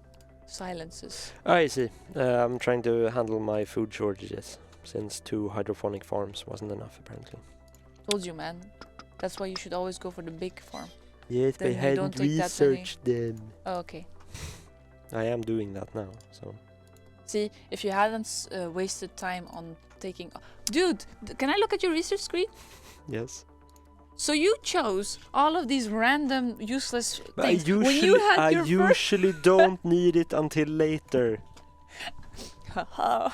S3: silences.
S2: I see. I'm trying to handle my food shortages, since 2 hydroponic farms wasn't enough apparently.
S3: Told you, man. That's why you should always go for the big farm.
S2: Yes,
S3: Then
S2: I
S3: you don't
S2: hadn't
S3: take that many.
S2: researched them.
S3: Oh, okay.
S2: I am doing that now, so...
S3: See, if you hadn't wasted time on taking... Dude, can I look at your research screen?
S2: Yes.
S3: So you chose all of these random useless
S2: But
S3: things.
S2: I
S3: when you had
S2: I
S3: your
S2: usually don't need it until later.
S3: Haha.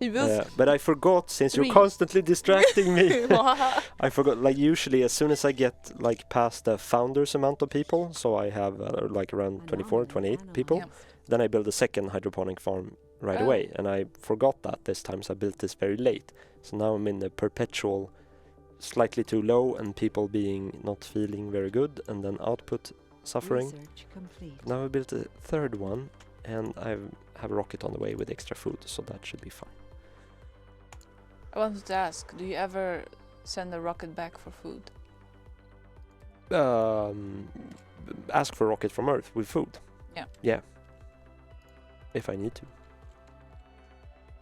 S3: You built...
S2: But I forgot, since
S3: 3.
S2: you're constantly distracting me. I forgot, like usually as soon as I get like past the founders amount of people, so I have like around 24, 28 people,
S3: Yeah.
S2: then I build a second hydroponic farm right
S3: Oh.
S2: away. And I forgot that this time, so I built this very late. So now I'm in the perpetual slightly too low and people being not feeling very good, and then output suffering.
S4: Research complete.
S2: Now I built a third one, and I have a rocket on the way with extra food, so that should be fine.
S3: I wanted to ask, do you ever send a rocket back for food?
S2: Ask for a rocket from Earth with food.
S3: Yeah.
S2: Yeah. If I need to.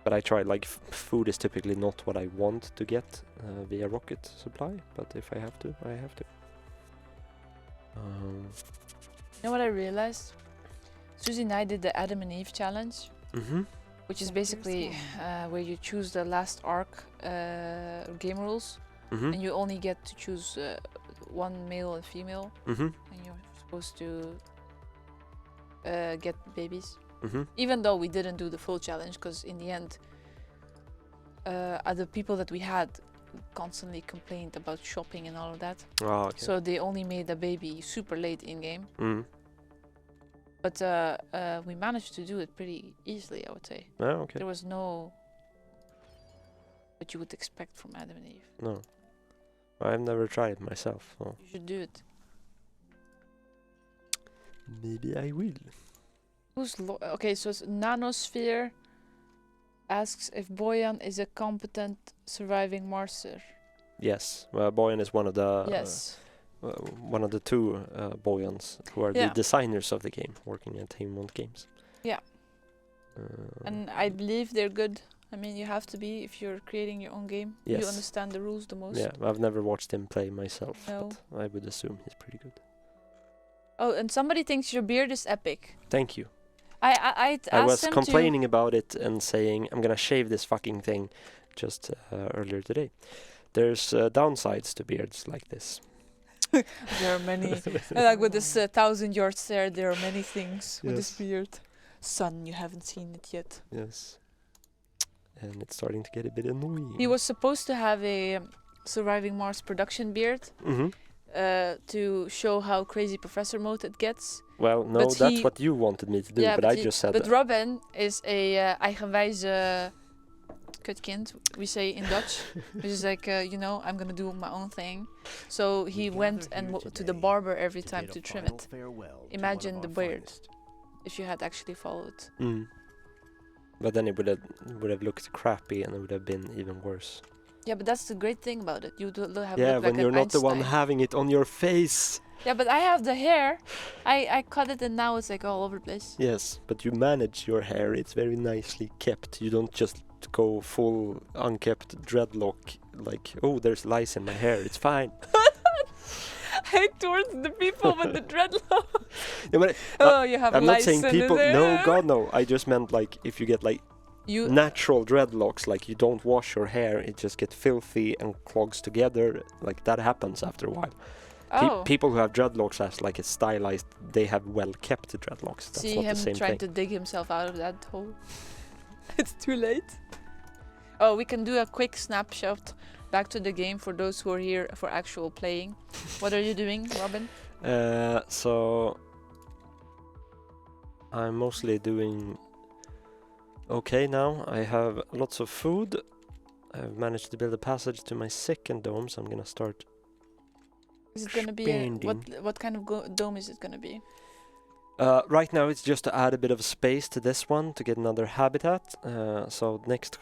S2: But I try, like, food is typically not what I want to get via rocket supply, but if I have to, I have to.
S3: You know what I realized? Susie and I did the Adam and Eve challenge,
S2: Mm-hmm.
S3: which is
S4: Sector
S3: basically where you choose the last arc game rules,
S2: Mm-hmm.
S3: and you only get to choose one male and female,
S2: Mm-hmm.
S3: and you're supposed to get babies.
S2: Mm-hmm.
S3: Even though we didn't do the full challenge, because in the end, other people that we had constantly complained about shopping and all of that.
S2: Oh, okay.
S3: So they only made a baby super late in game.
S2: Mm.
S3: But we managed to do it pretty easily, I would say.
S2: Oh, okay.
S3: There was no what you would expect from Adam and Eve.
S2: No. I've never tried it myself, so
S3: You should do it.
S2: maybe I will.
S3: Okay, so Nanosphere asks if Boyan is a competent surviving Marser.
S2: Yes, Boyan is one of the
S3: Yes.
S2: one of the 2 Boyans who are
S3: Yeah.
S2: the designers of the game, working at Haemont Games.
S3: Yeah. And I believe they're good. I mean, you have to be if you're creating your own game.
S2: Yes.
S3: You understand the rules the most.
S2: Yeah, I've never watched him play myself,
S3: No.
S2: but I would assume he's pretty good.
S3: Oh, and somebody thinks your beard is epic.
S2: Thank you.
S3: I
S2: I
S3: asked
S2: was
S3: them
S2: complaining about it and saying I'm gonna shave this fucking thing just earlier today. There's downsides to beards like this.
S3: There are many, like with this 1,000-yard stare, there are many things with this
S2: Yes.
S3: beard. Son, you haven't seen it yet.
S2: Yes. And it's starting to get a bit annoying.
S3: He was supposed to have a Surviving Mars production beard
S2: Mm-hmm.
S3: to show how crazy Professor Mode it gets.
S2: Well, no,
S3: But
S2: that's
S3: he-
S2: what you wanted me to do,
S3: Yeah,
S2: but I just said
S3: But Robin is a eigenwijze kutkind, we say in Dutch, which is like, I'm gonna do my own thing. So he
S5: We
S3: went
S5: gather
S3: and
S5: here
S3: to the
S5: today
S3: barber every
S5: to
S3: time
S5: bid
S3: to
S5: a
S3: trim
S5: final
S3: it.
S5: farewell to
S3: Imagine
S5: one
S3: the
S5: of our
S3: beard.
S5: finest.
S3: If you had actually followed.
S2: Mm. But then it would have looked crappy and it would have been even worse.
S3: Yeah, but that's the great thing about it. You do have
S2: Yeah,
S3: look
S2: when
S3: like
S2: you're
S3: an
S2: not the one
S3: Einstein.
S2: having it on your face.
S3: Yeah, but I have the hair. I cut it and now it's like all over the place.
S2: Yes, but you manage your hair. It's very nicely kept. You don't just go full unkept dreadlock like, oh, there's lice in my hair. It's fine.
S3: I towards the people with the dreadlock.
S2: Yeah, but
S3: Oh, you have
S2: I'm not
S3: lice
S2: saying
S3: in
S2: people.
S3: it.
S2: No, God, no. I just meant like if you get like
S3: You
S2: natural dreadlocks, like you don't wash your hair, it just gets filthy and clogs together. Like that happens after a while.
S3: oh,
S2: People who have dreadlocks as like a stylized, they have well kept dreadlocks. That's
S3: see
S2: not
S3: him
S2: the same
S3: trying
S2: thing.
S3: to dig himself out of that hole. It's too late. Oh, we can do a quick snapshot back to the game for those who are here for actual playing. What are you doing, Robin?
S2: So I'm mostly doing okay now. I have lots of food. I've managed to build a passage to my second dome, so I'm gonna start.
S3: Is it gonna be what kind of dome is it gonna be?
S2: Right now it's just to add a bit of space to this one to get another habitat. So next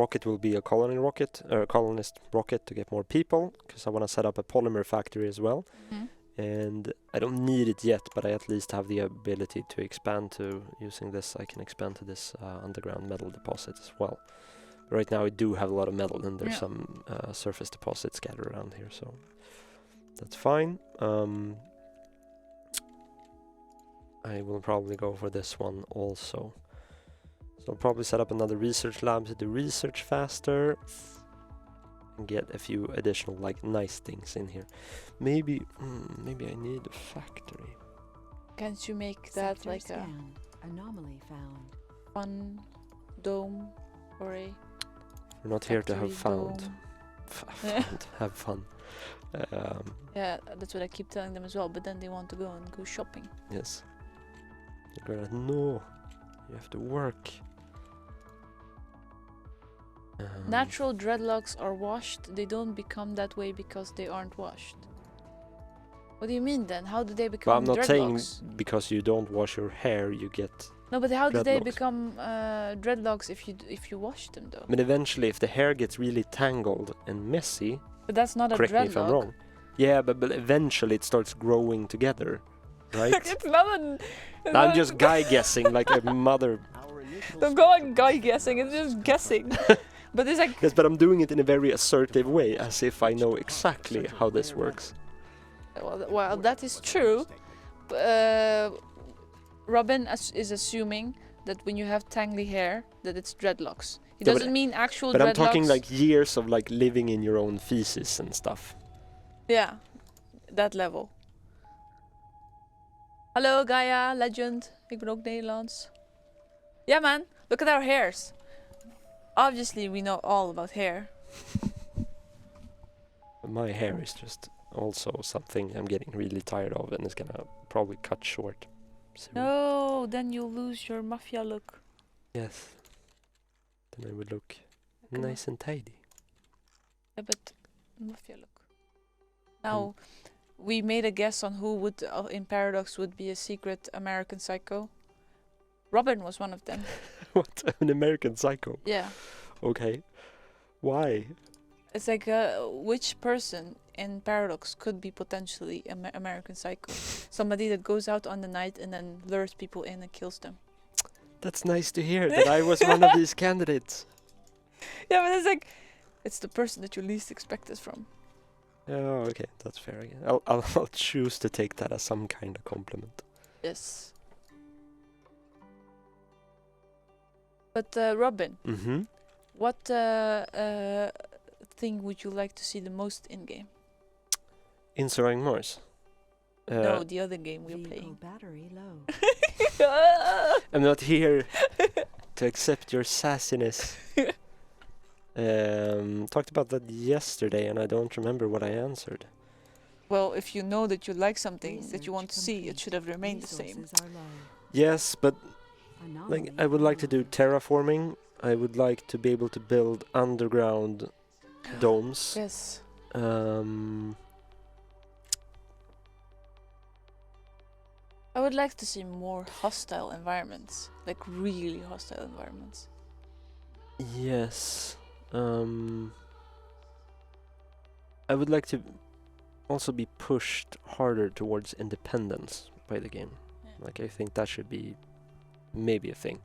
S2: rocket will be a colony rocket, or a colonist rocket to get more people, because I want to set up a polymer factory as well.
S3: Mm-hmm.
S2: And I don't need it yet, but I at least have the ability to expand to using this. I can expand to this underground metal deposit as well. Right now I do have a lot of metal, and there's some surface deposits scattered around here, so that's fine. I will probably go for this one also. So I'll probably set up another research lab to do research faster and get a few additional like nice things in here. Maybe I need a factory.
S3: Can't you make that
S4: Sector
S3: like
S4: scan. Anomaly found.
S3: a fun dome or a
S2: We're not here to have
S3: factory
S2: found.
S3: dome?
S2: Have fun.
S3: Yeah, that's what I keep telling them as well. But then they want to go shopping.
S2: Yes. No, you have to work.
S3: Natural dreadlocks are washed. They don't become that way because they aren't washed. What do you mean then? How do they become
S2: But I'm not saying
S3: dreadlocks?
S2: because you don't wash your hair you get.
S3: No, but how do they
S2: dreadlocks.
S3: become dreadlocks if you wash them though?
S2: I mean, eventually, if the hair gets really tangled and messy,
S3: But that's not a
S2: correct me if I'm
S3: dreadlock.
S2: wrong. Yeah, but eventually it starts growing together, right?
S3: It's not a.
S2: I'm just guy guessing, like a mother.
S5: Our initial
S3: Don't go on guy guessing. It's just guessing. But it's like
S2: Yes, but I'm doing it in a very assertive way, as if I know exactly how this works.
S3: well, that is true. Robin is assuming that when you have tangly hair, that it's dreadlocks. It
S2: Yeah, but-
S3: doesn't mean actual
S2: But
S3: dreadlocks.
S2: I'm talking like years of like living in your own feces and stuff.
S3: Yeah, that level. Hallo Gaia, legend. Ik ben ook Nederlands. Yeah man, look at our hairs. Obviously we know all about hair.
S2: My hair is just also something I'm getting really tired of, and it's gonna probably cut short soon.
S3: No, then you'll lose your mafia look.
S2: Yes. Then I would look
S3: Like a
S2: nice and tidy.
S3: Yeah, but mafia look. Now, we made a guess on who would in Paradox would be a secret American Psycho. Robin was one of them.
S2: What? An American Psycho?
S3: Yeah,
S2: Okay. Why?
S3: it's like which person in Paradox could be potentially American Psycho? Somebody that goes out on the night and then lures people in and kills them.
S2: That's nice to hear that I was one of these candidates.
S3: Yeah, but it's like it's the person that you least expect this from.
S2: Oh, okay, that's fair again. I'll choose to take that as some kind of compliment.
S3: Yes. But Robin,
S2: Mm-hmm.
S3: what thing would you like to see the most in game?
S2: In Surviving Mars.
S3: No, the other game we're
S4: Vehicle
S3: playing.
S4: battery low.
S2: I'm not here to accept your sassiness. Talked about that yesterday, and I don't remember what I answered.
S3: Well, if you know that you like something that you want to
S4: Research
S3: see, it
S4: complete.
S3: should have remained the same.
S4: Resources are low.
S2: Yes, but like
S4: Anomaly
S2: I would like to do
S4: found.
S2: terraforming. I would like to be able to build underground domes.
S3: Yes. I would like to see more hostile environments, like really hostile environments.
S2: Yes. I would like to also be pushed harder towards independence by the game.
S3: Yeah.
S2: Like I think that should be maybe a thing.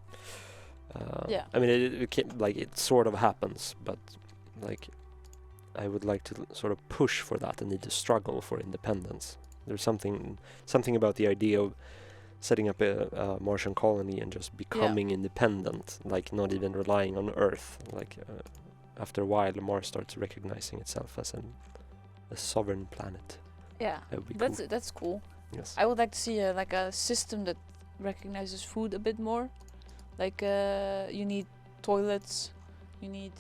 S3: Yeah.
S2: I mean, it like it sort of happens, but like I would like to sort of push for that and need to struggle for independence. There's something about the idea of setting up a Martian colony and just becoming independent, like not even relying on Earth. Like after a while, Mars starts recognizing itself as a sovereign planet.
S3: Yeah,
S2: That would be cool.
S3: that's cool.
S2: Yes.
S3: I would like to see like a system that recognizes food a bit more. Like you need toilets, you need.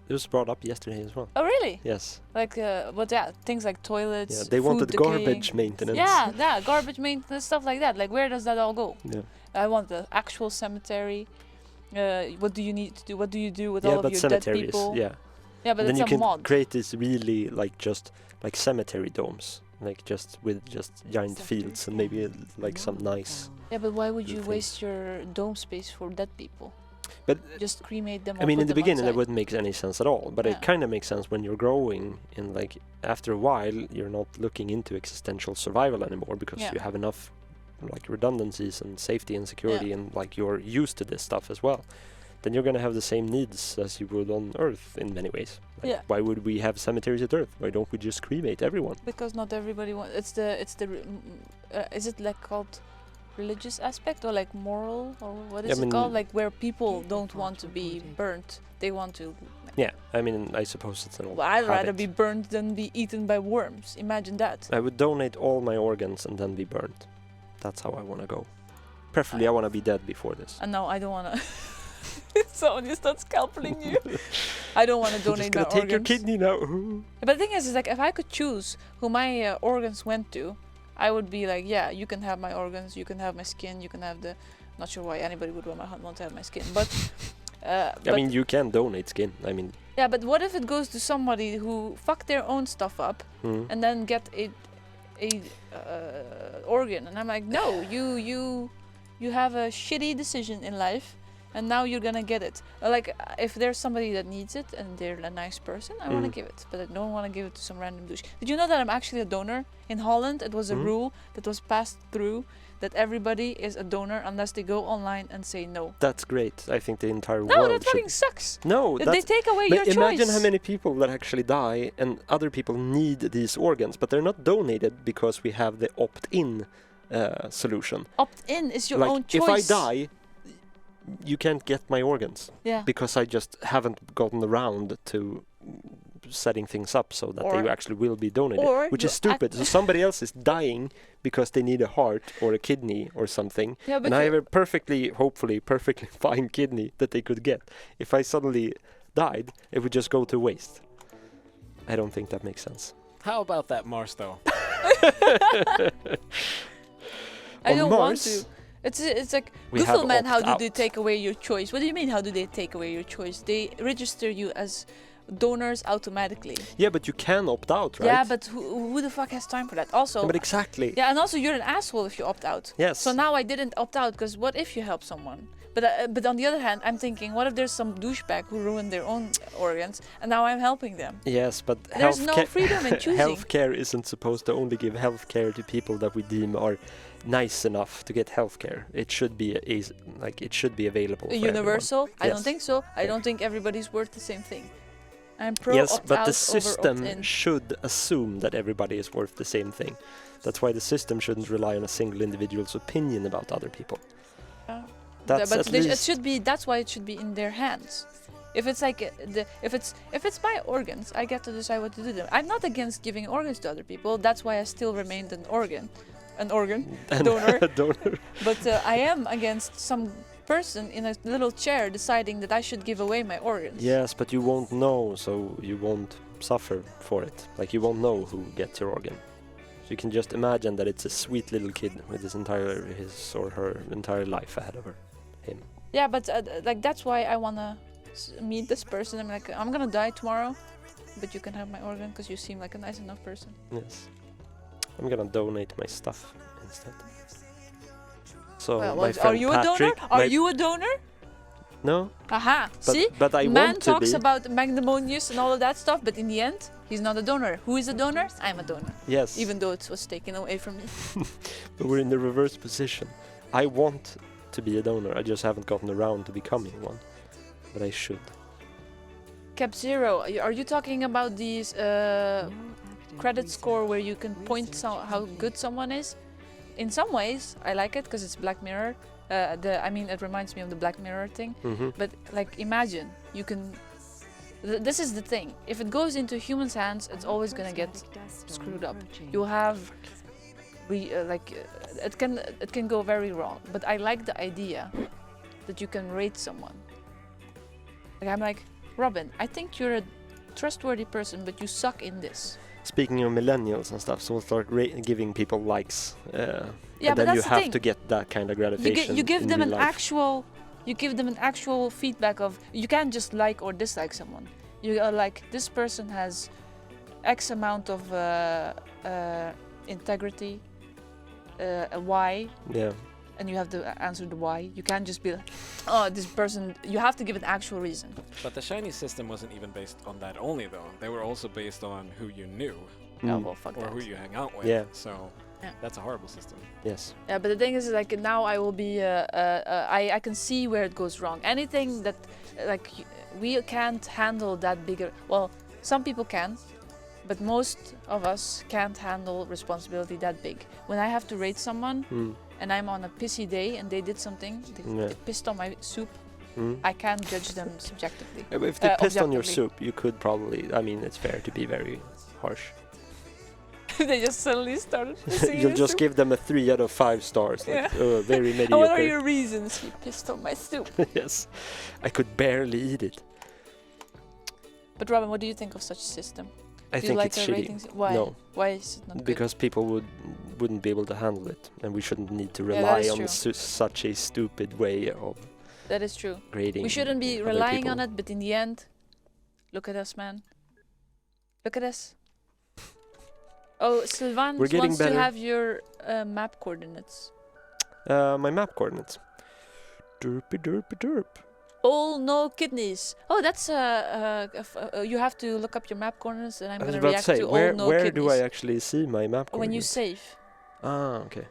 S2: It was brought up yesterday as well.
S3: Oh really?
S2: Yes.
S3: Like but yeah, things like toilets.
S2: Yeah, they
S3: food
S2: wanted
S3: decaying.
S2: garbage maintenance.
S3: Yeah, garbage maintenance, stuff like that. Like where does that all go?
S2: Yeah.
S3: I want the actual cemetery. What do you need to do? What do you do with
S2: Yeah,
S3: all of
S2: but
S3: your dead
S2: cemeteries.
S3: people?
S2: Yeah.
S3: Yeah, but
S2: Then
S3: it's
S2: you
S3: a
S2: can
S3: mod.
S2: create this really like just like cemetery domes, like just with just giant
S4: Sector
S2: fields and maybe
S4: scan.
S2: like some
S4: Anomaly
S2: nice.
S4: found.
S3: Yeah, but why would you
S2: things.
S3: waste your dome space for dead people?
S2: But
S3: Just cremate them.
S2: I
S3: or
S2: mean,
S3: put
S2: in the
S3: them
S2: beginning, that
S3: outside.
S2: wouldn't make any sense at all. But
S3: Yeah.
S2: it kind of makes sense when you're growing, and like after a while, you're not looking into existential survival anymore because
S3: Yeah.
S2: you have enough like redundancies and safety and security, and like you're used to this stuff as well. Then you're gonna have the same needs as you would on Earth in many ways. Like,
S3: Yeah.
S2: why would we have cemeteries at Earth? Why don't we just cremate everyone?
S3: Because not everybody wants. It's the. Is it like called religious aspect or like moral or what
S2: Yeah,
S3: is
S2: I
S3: it called?
S2: mean-
S3: Like where people
S4: Vehicle
S3: don't want to
S4: fault
S3: be
S4: reported.
S3: burnt. They want to.
S2: Yeah, I mean, I suppose it's an old
S3: Well, I'd rather
S2: habit.
S3: be burned than be eaten by worms. Imagine that.
S2: I would donate all my organs and then be burned. That's how I want to go. Preferably, I want to be dead before this.
S3: And now I don't want to. Someone just starts scalping you. I don't want to
S2: Just
S3: donate
S2: gonna
S3: my
S2: take
S3: organs.
S2: your kidney now.
S3: But the thing is like if I could choose who my organs went to, I would be like, yeah, you can have my organs, you can have my skin, you can have the. Not sure why anybody would want to have my skin, but.
S2: I mean, you can donate skin. I mean,
S3: Yeah, but what if it goes to somebody who fucked their own stuff up and then get a organ, and I'm like, no, you have a shitty decision in life, and now you're gonna get it. Like if there's somebody that needs it and they're a nice person, I want to give it, but I don't want to give it to some random douche. Did you know that I'm actually a donor in Holland? It was a rule that was passed through that everybody is a donor unless they go online and say no.
S2: that's great. I think the entire
S3: No,
S2: world
S3: that fucking
S2: should.
S3: sucks.
S2: No,
S3: They
S2: that's.
S3: take away
S2: But
S3: your
S2: imagine
S3: choice.
S2: how many people that actually die and other people need these organs, but they're not donated because we have the opt-in solution.
S3: Opt-in is your
S2: like,
S3: own
S2: if
S3: choice.
S2: I die, you can't get my organs
S3: Yeah.
S2: because I just haven't gotten around to setting things up so that
S3: Or-
S2: they actually will be donated,
S3: or
S2: which
S3: you
S2: is stupid. So somebody else is dying because they need a heart or a kidney or something,
S3: Yeah, but
S2: and I
S3: you-
S2: have a hopefully perfectly fine kidney that they could get. If I suddenly died, it would just go to waste. I don't think that makes sense.
S1: How about that Mars, though?
S3: I
S2: On
S3: don't want
S2: Mars,
S3: to. It's like
S2: we have
S3: Google, how do they
S2: opt-out.
S3: take away your choice? What do you mean? How do they take away your choice? They register you as donors automatically.
S2: Yeah, but you can opt out, right?
S3: Yeah, but who the fuck has time for that? Also,
S2: Yeah, but exactly.
S3: yeah, and also you're an asshole if you opt out.
S2: Yes.
S3: So now I didn't opt out because what if you help someone? But on the other hand, I'm thinking, what if there's some douchebag who ruined their own organs and now I'm helping them?
S2: Yes, but
S3: There's no freedom in choosing.
S2: healthcare isn't supposed to only give healthcare to people that we deem are nice enough to get healthcare. It should be it should be available. for everyone.
S3: Universal? I don't
S2: Yes.
S3: think so. I don't think everybody's worth the same thing. I'm pro
S2: Yes,
S3: opt
S2: but
S3: out
S2: the
S3: over
S2: system
S3: opt-in.
S2: should assume that everybody is worth the same thing. That's why the system shouldn't rely on a single individual's opinion about other people.
S3: Yeah.
S2: That's
S3: but
S2: at
S3: it
S2: least
S3: should be. That's why it should be in their hands. If it's like if it's my organs, I get to decide what to do with them. I'm not against giving organs to other people. That's why I still remained an organ donor.
S2: donor.
S3: But I am against some person in a little chair deciding that I should give away my organs.
S2: Yes, but you won't know, so you won't suffer for it. Like, you won't know who gets your organ. So you can just imagine that it's a sweet little kid with his or her entire life ahead of him.
S3: Yeah, but like that's why I wanna meet this person. I'm like, I'm gonna die tomorrow, but you can have my organ because you seem like a nice enough person.
S2: Yes. I'm gonna donate my stuff instead. So
S3: Well,
S2: my
S3: are
S2: friend
S3: you a donor?
S2: Patrick,
S3: Are
S2: my-
S3: you a donor?
S2: No,
S3: Aha!
S2: but,
S3: See,
S2: but I
S3: man
S2: want to
S3: talks
S2: be.
S3: about magnanimous and all of that stuff, but in the end, he's not a donor. Who is a donor? I'm a donor,
S2: Yes,
S3: even though it was taken away from me.
S2: but we're in the reverse position. I want to be a donor. I just haven't gotten around to becoming one, but I should.
S3: Cap Zero, are you talking about these
S4: No active
S3: credit
S4: research.
S3: score where you can point
S4: Research
S3: how
S4: complete.
S3: good someone is? in some ways, I like it because it's Black Mirror. It reminds me of the Black Mirror thing. But like, imagine you can. This is the thing. If it goes into humans' hands, it's always gonna get screwed up. You'll have, it can go very wrong. But I like the idea that you can rate someone. Like I'm like, Robin, I think you're a trustworthy person, but you suck in this.
S2: Speaking of millennials and stuff, so we'll start giving people likes.
S3: Yeah,
S2: and
S3: but
S2: then you
S3: that's the
S2: have
S3: thing.
S2: to get that kind of gratification.
S3: You give
S2: in
S3: them
S2: real
S3: an
S2: life.
S3: actual. You give them an actual feedback of. You can't just like or dislike someone. You are like, this person has X amount of integrity, a Y,
S2: Yeah.
S3: and you have to answer the why. You can't just be like, oh, this person. You have to give an actual reason.
S1: But the shiny system wasn't even based on that only, though. They were also based on who you knew
S3: Oh well, fuck
S1: or
S3: that.
S1: who you hang out with.
S2: Yeah.
S1: So
S3: Yeah.
S1: that's a horrible system.
S2: Yes.
S3: Yeah, but the thing is, like now I will be. I can see where it goes wrong. Anything that, like, we can't handle that bigger. Well, some people can, but most of us can't handle responsibility that big. When I have to rate someone, and I'm on a pissy day, and they did something, they pissed on my soup. I can't judge them subjectively.
S2: If they pissed on your
S3: objectively.
S2: soup, you could probably. I mean, it's fair to be very harsh.
S3: They just suddenly started pissing
S2: You'll
S3: in
S2: just
S3: soup.
S2: give them a 3 out of 5 stars. Like, very
S3: And
S2: mediocre.
S3: what are your reasons? You pissed on my soup.
S2: Yes, I could barely eat it.
S3: But Robin, what do you think of such a system?
S2: I
S3: Do you
S2: think
S3: like
S2: it's
S3: our
S2: shitty.
S3: ratings? Why?
S2: No,
S3: Why is it not good?
S2: because people wouldn't be able to handle it, and we shouldn't need to
S3: Yeah, that
S2: rely
S3: is
S2: on
S3: true.
S2: such a stupid way of
S3: That is true.
S2: grading.
S3: We shouldn't be
S2: other
S3: relying
S2: people.
S3: on it, but in the end, look at us, man. Look at us. Oh, Sylvain
S2: We're getting
S3: wants to
S2: better.
S3: have your map coordinates.
S2: My map coordinates. Derpy derpy derp.
S3: All no kidneys. Oh, that's you have to look up your map coordinates, and I'm
S2: I was
S3: gonna
S2: about to
S3: react
S2: say,
S3: to
S2: where
S3: all no
S2: where
S3: kidneys.
S2: do I actually see my map
S3: When you
S2: coordinates?
S3: save.
S2: Ah, okay.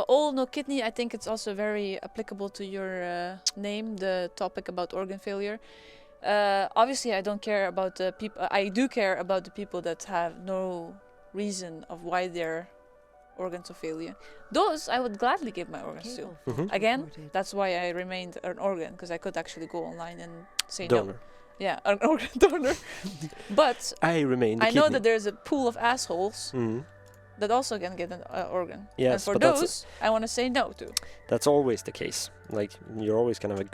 S3: All no kidney. I think it's also very applicable to your name, the topic about organ failure. Obviously, I don't care about the people. I do care about the people that have no reason of why their organs are failure. Those I would gladly give my organs to. Again, that's why I remained an organ, because I could actually go online and say no.
S2: Donor.
S3: Yeah, an organ donor. But
S2: I remain. The
S3: I know
S2: kidney.
S3: that there's a pool of assholes
S2: Mhm.
S3: that also can get an organ. And
S2: Yes,
S3: for
S2: but that's-
S3: those, I want to say no to.
S2: That's always the case. Like, you're always gonna have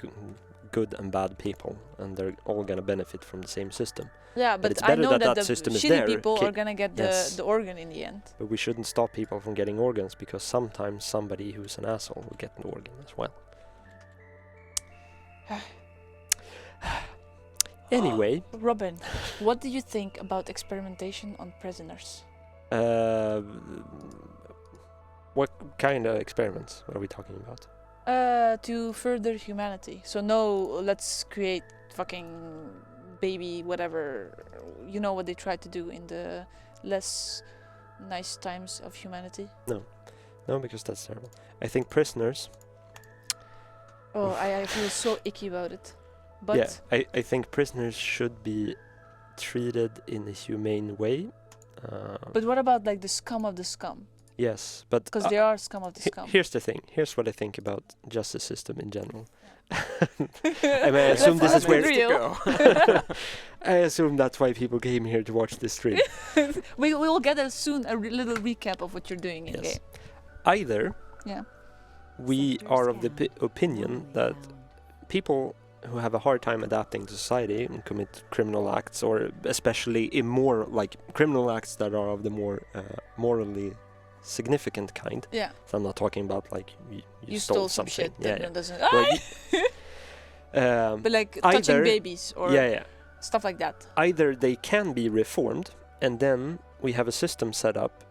S2: good and bad people, and they're all gonna benefit from the same system.
S3: Yeah,
S2: But
S3: but
S2: it's
S3: I
S2: better
S3: know
S2: that
S3: that
S2: that
S3: the
S2: system is
S3: shitty
S2: there.
S3: people
S2: Okay,
S3: are gonna get
S2: yes.
S3: the organ in the end.
S2: But we shouldn't stop people from getting organs, because sometimes somebody who's an asshole will get an organ as well. Anyway,
S3: Robin, what do you think about experimentation on prisoners?
S2: what kind of experiments are we talking about?
S3: To further humanity. So no, let's create fucking baby whatever. You know what they tried to do in the less nice times of humanity.
S2: No, because that's terrible. I think prisoners.
S3: Oh, I feel so icky about it. But
S2: Yeah, I think prisoners should be treated in a humane way.
S3: but what about like the scum of the scum?
S2: Yes, but
S3: Because they are scum of the scum.
S2: here's the thing. Here's what I think about justice system in general.
S3: I
S2: mean, I assume this is where
S3: real.
S2: I assume that's why people came here to watch this stream.
S3: we will get soon a little recap of what you're doing in
S2: Yes.
S3: game.
S2: Either
S3: Yeah.
S2: we are of the opinion that people who have a hard time adapting to society and commit criminal acts, or especially immoral, like criminal acts that are of the more morally significant kind.
S3: Yeah.
S2: So I'm not talking about like you
S3: stole some
S2: something.
S3: shit
S2: Yeah,
S3: that
S2: yeah.
S3: doesn't.
S2: Well,
S3: But like touching
S2: either-
S3: babies or
S2: yeah.
S3: stuff like that.
S2: Either they can be reformed, and then we have a system set up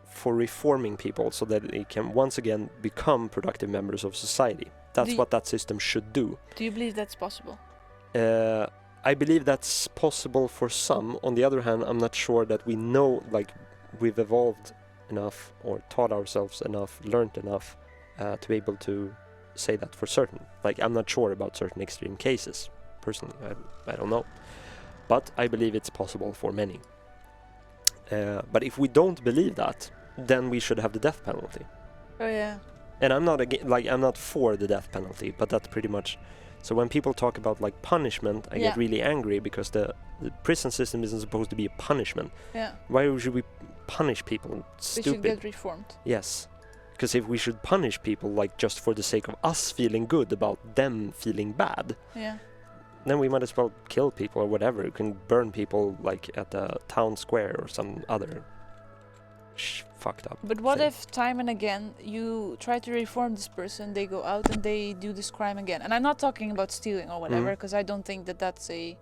S2: for reforming people so that they can once again become productive members of society. That's
S3: Do
S2: what that system should do.
S3: Do you believe that's possible?
S2: I believe that's possible for some. On the other hand, I'm not sure that we know, like, we've evolved enough or taught ourselves enough, learned enough to be able to say that for certain. Like, I'm not sure about certain extreme cases. Personally, I don't know. But I believe it's possible for many. But if we don't believe that, then we should have the death penalty.
S3: Oh yeah.
S2: And I'm not I'm not for the death penalty, but that's pretty much. So when people talk about like punishment, I
S3: Yeah.
S2: get really angry because the prison system isn't supposed to be a punishment.
S3: Yeah.
S2: Why should we punish people?
S3: They should
S2: Stupid.
S3: get reformed.
S2: Yes. Because if we should punish people like just for the sake of us feeling good about them feeling bad,
S3: Yeah.
S2: then we might as well kill people or whatever. You can burn people like at the town square or some other fucked up
S3: But what
S2: thing.
S3: if time and again you try to reform this person, they go out and they do this crime again? And I'm not talking about stealing or whatever,
S2: Mhm.
S3: because I don't think that that's a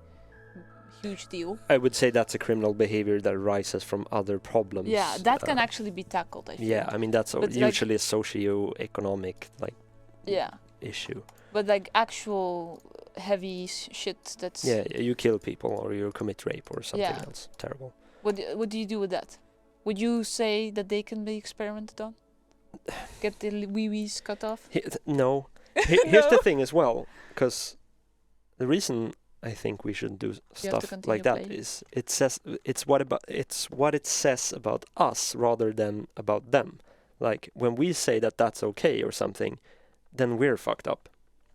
S3: huge deal.
S2: I would say that's a criminal behavior that arises from other problems.
S3: Yeah, that can
S2: uh,
S3: actually be tackled, I feel.
S2: Yeah, I mean that's
S3: But like-
S2: usually a socio-economic like
S3: Yeah.
S2: issue.
S3: But like actual heavy shit that's...
S2: Yeah, you kill people or you commit rape or something
S3: Yeah.
S2: else terrible.
S3: What do you do with that? Would you say that they can be experimented on? Get the wee-wees cut off?
S2: No. Here's the
S3: No?
S2: thing as well, because the reason I think we should do
S3: have to
S2: stuff
S3: continue
S2: like that
S3: playing.
S2: is it's what it says about us rather than about them. Like when we say that that's okay or something, then we're fucked up.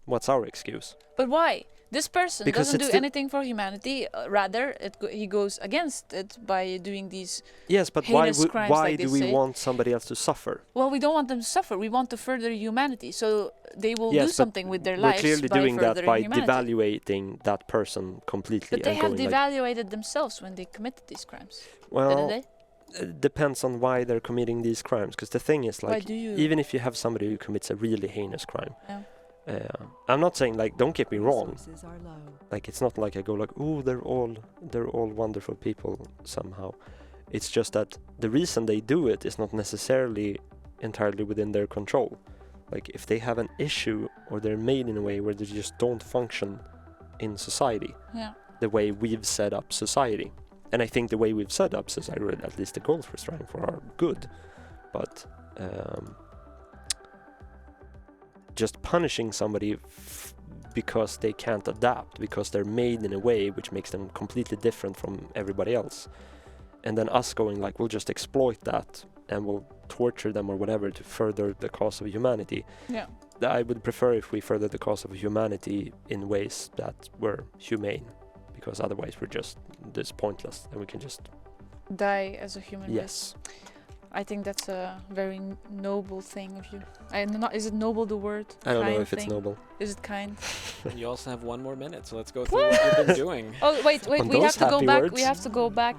S2: What's our excuse?
S3: But why? This person
S2: Because
S3: doesn't
S2: it's
S3: do
S2: the-
S3: anything for humanity. Rather, he goes against it by doing these...
S2: Yes, but
S3: Heinous crimes,
S2: why
S3: like
S2: do
S3: they
S2: we
S3: say.
S2: want somebody else to suffer?
S3: Well, we don't want them to suffer. We want to further humanity. So they will do
S2: Yes, but
S3: something with their
S2: we're
S3: lives
S2: clearly
S3: by
S2: doing that
S3: furthering
S2: by
S3: humanity.
S2: devaluating that person completely.
S3: But they
S2: and
S3: have
S2: going like,
S3: devaluated themselves when they committed these crimes, didn't
S2: well,
S3: they?
S2: it depends on why they're committing these crimes. Because the thing is,
S3: Why
S2: like,
S3: do you?
S2: even if you have somebody who commits a really heinous crime,
S3: Yeah.
S2: I'm not saying like don't get me wrong.
S4: Resources are low.
S2: Like it's not like I go like, oh, they're all wonderful people somehow. It's just that the reason they do it is not necessarily entirely within their control. Like if they have an issue or they're made in a way where they just don't function in society
S3: Yeah.
S2: the way we've set up society. And I think the way we've set up society, at least the goals we're striving for, are good. But just punishing somebody because they can't adapt, because they're made in a way which makes them completely different from everybody else. And then us going like, we'll just exploit that and we'll torture them or whatever to further the cause of humanity.
S3: Yeah.
S2: I would prefer if we further the cause of humanity in ways that were humane, because otherwise we're just this pointless and we can just
S3: Die as a human race.
S2: yes.
S3: I think that's a very noble thing of you. Is it noble the word?
S2: I don't know
S3: Kind
S2: if it's
S3: thing?
S2: noble.
S3: Is it kind?
S1: And you also have 1 more minute, so let's go through what you've been doing.
S3: Oh wait,
S2: On
S3: we have
S2: those
S3: to go
S2: happy
S3: back.
S2: words.
S3: We have to go back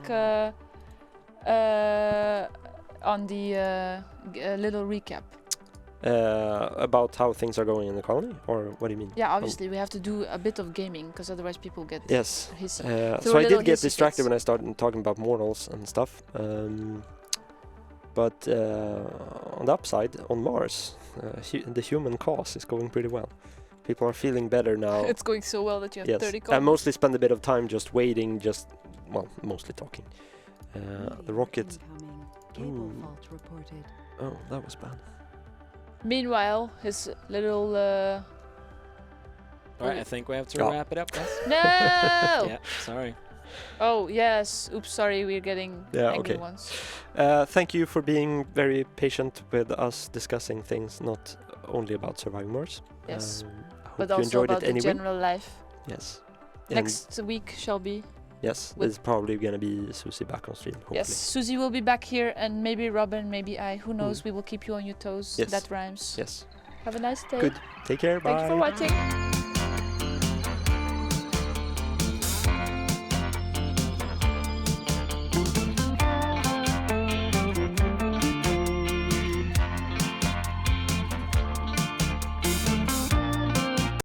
S3: on the little recap.
S2: About how things are going in the colony, or what do you mean?
S3: Yeah, obviously we have to do a bit of gaming because otherwise people get
S2: Yes.
S3: hissy.
S2: So
S3: Through a
S2: I
S3: little
S2: did get
S3: hissy
S2: distracted
S3: fits.
S2: when I started talking about mortals and stuff. But on the upside, on Mars, the human cause is going pretty well. People are feeling better now.
S3: It's going so well that you have
S2: Yes,
S3: 30
S2: I
S3: comments.
S2: mostly spend a bit of time just waiting, mostly talking. The
S4: Meteor
S2: rocket.
S4: incoming. Cable
S2: Ooh.
S4: fault reported.
S2: Oh, that was bad.
S3: Meanwhile, his little
S1: All right, I think we have to
S2: Oh.
S1: wrap it up, guys.
S3: no.
S1: Yeah, sorry.
S3: Oh yes. Oops. Sorry, we're getting
S2: Yeah,
S3: angry
S2: okay.
S3: ones.
S2: Thank you for being very patient with us discussing things not only about surviving Mars.
S3: Yes,
S2: I hope
S3: but
S2: you
S3: also
S2: enjoyed
S3: about
S2: it
S3: the
S2: anyway.
S3: general life.
S2: Yes. And
S3: Next week shall be.
S2: yes,
S3: with-
S2: there's probably gonna be Susie back on stream. Hopefully.
S3: Yes, Susie will be back here, and maybe Robin, maybe I. Who knows? We will keep you on your toes.
S2: Yes.
S3: That rhymes.
S2: Yes.
S3: Have a nice day.
S2: Good. Take care. Bye.
S3: Thank you for watching.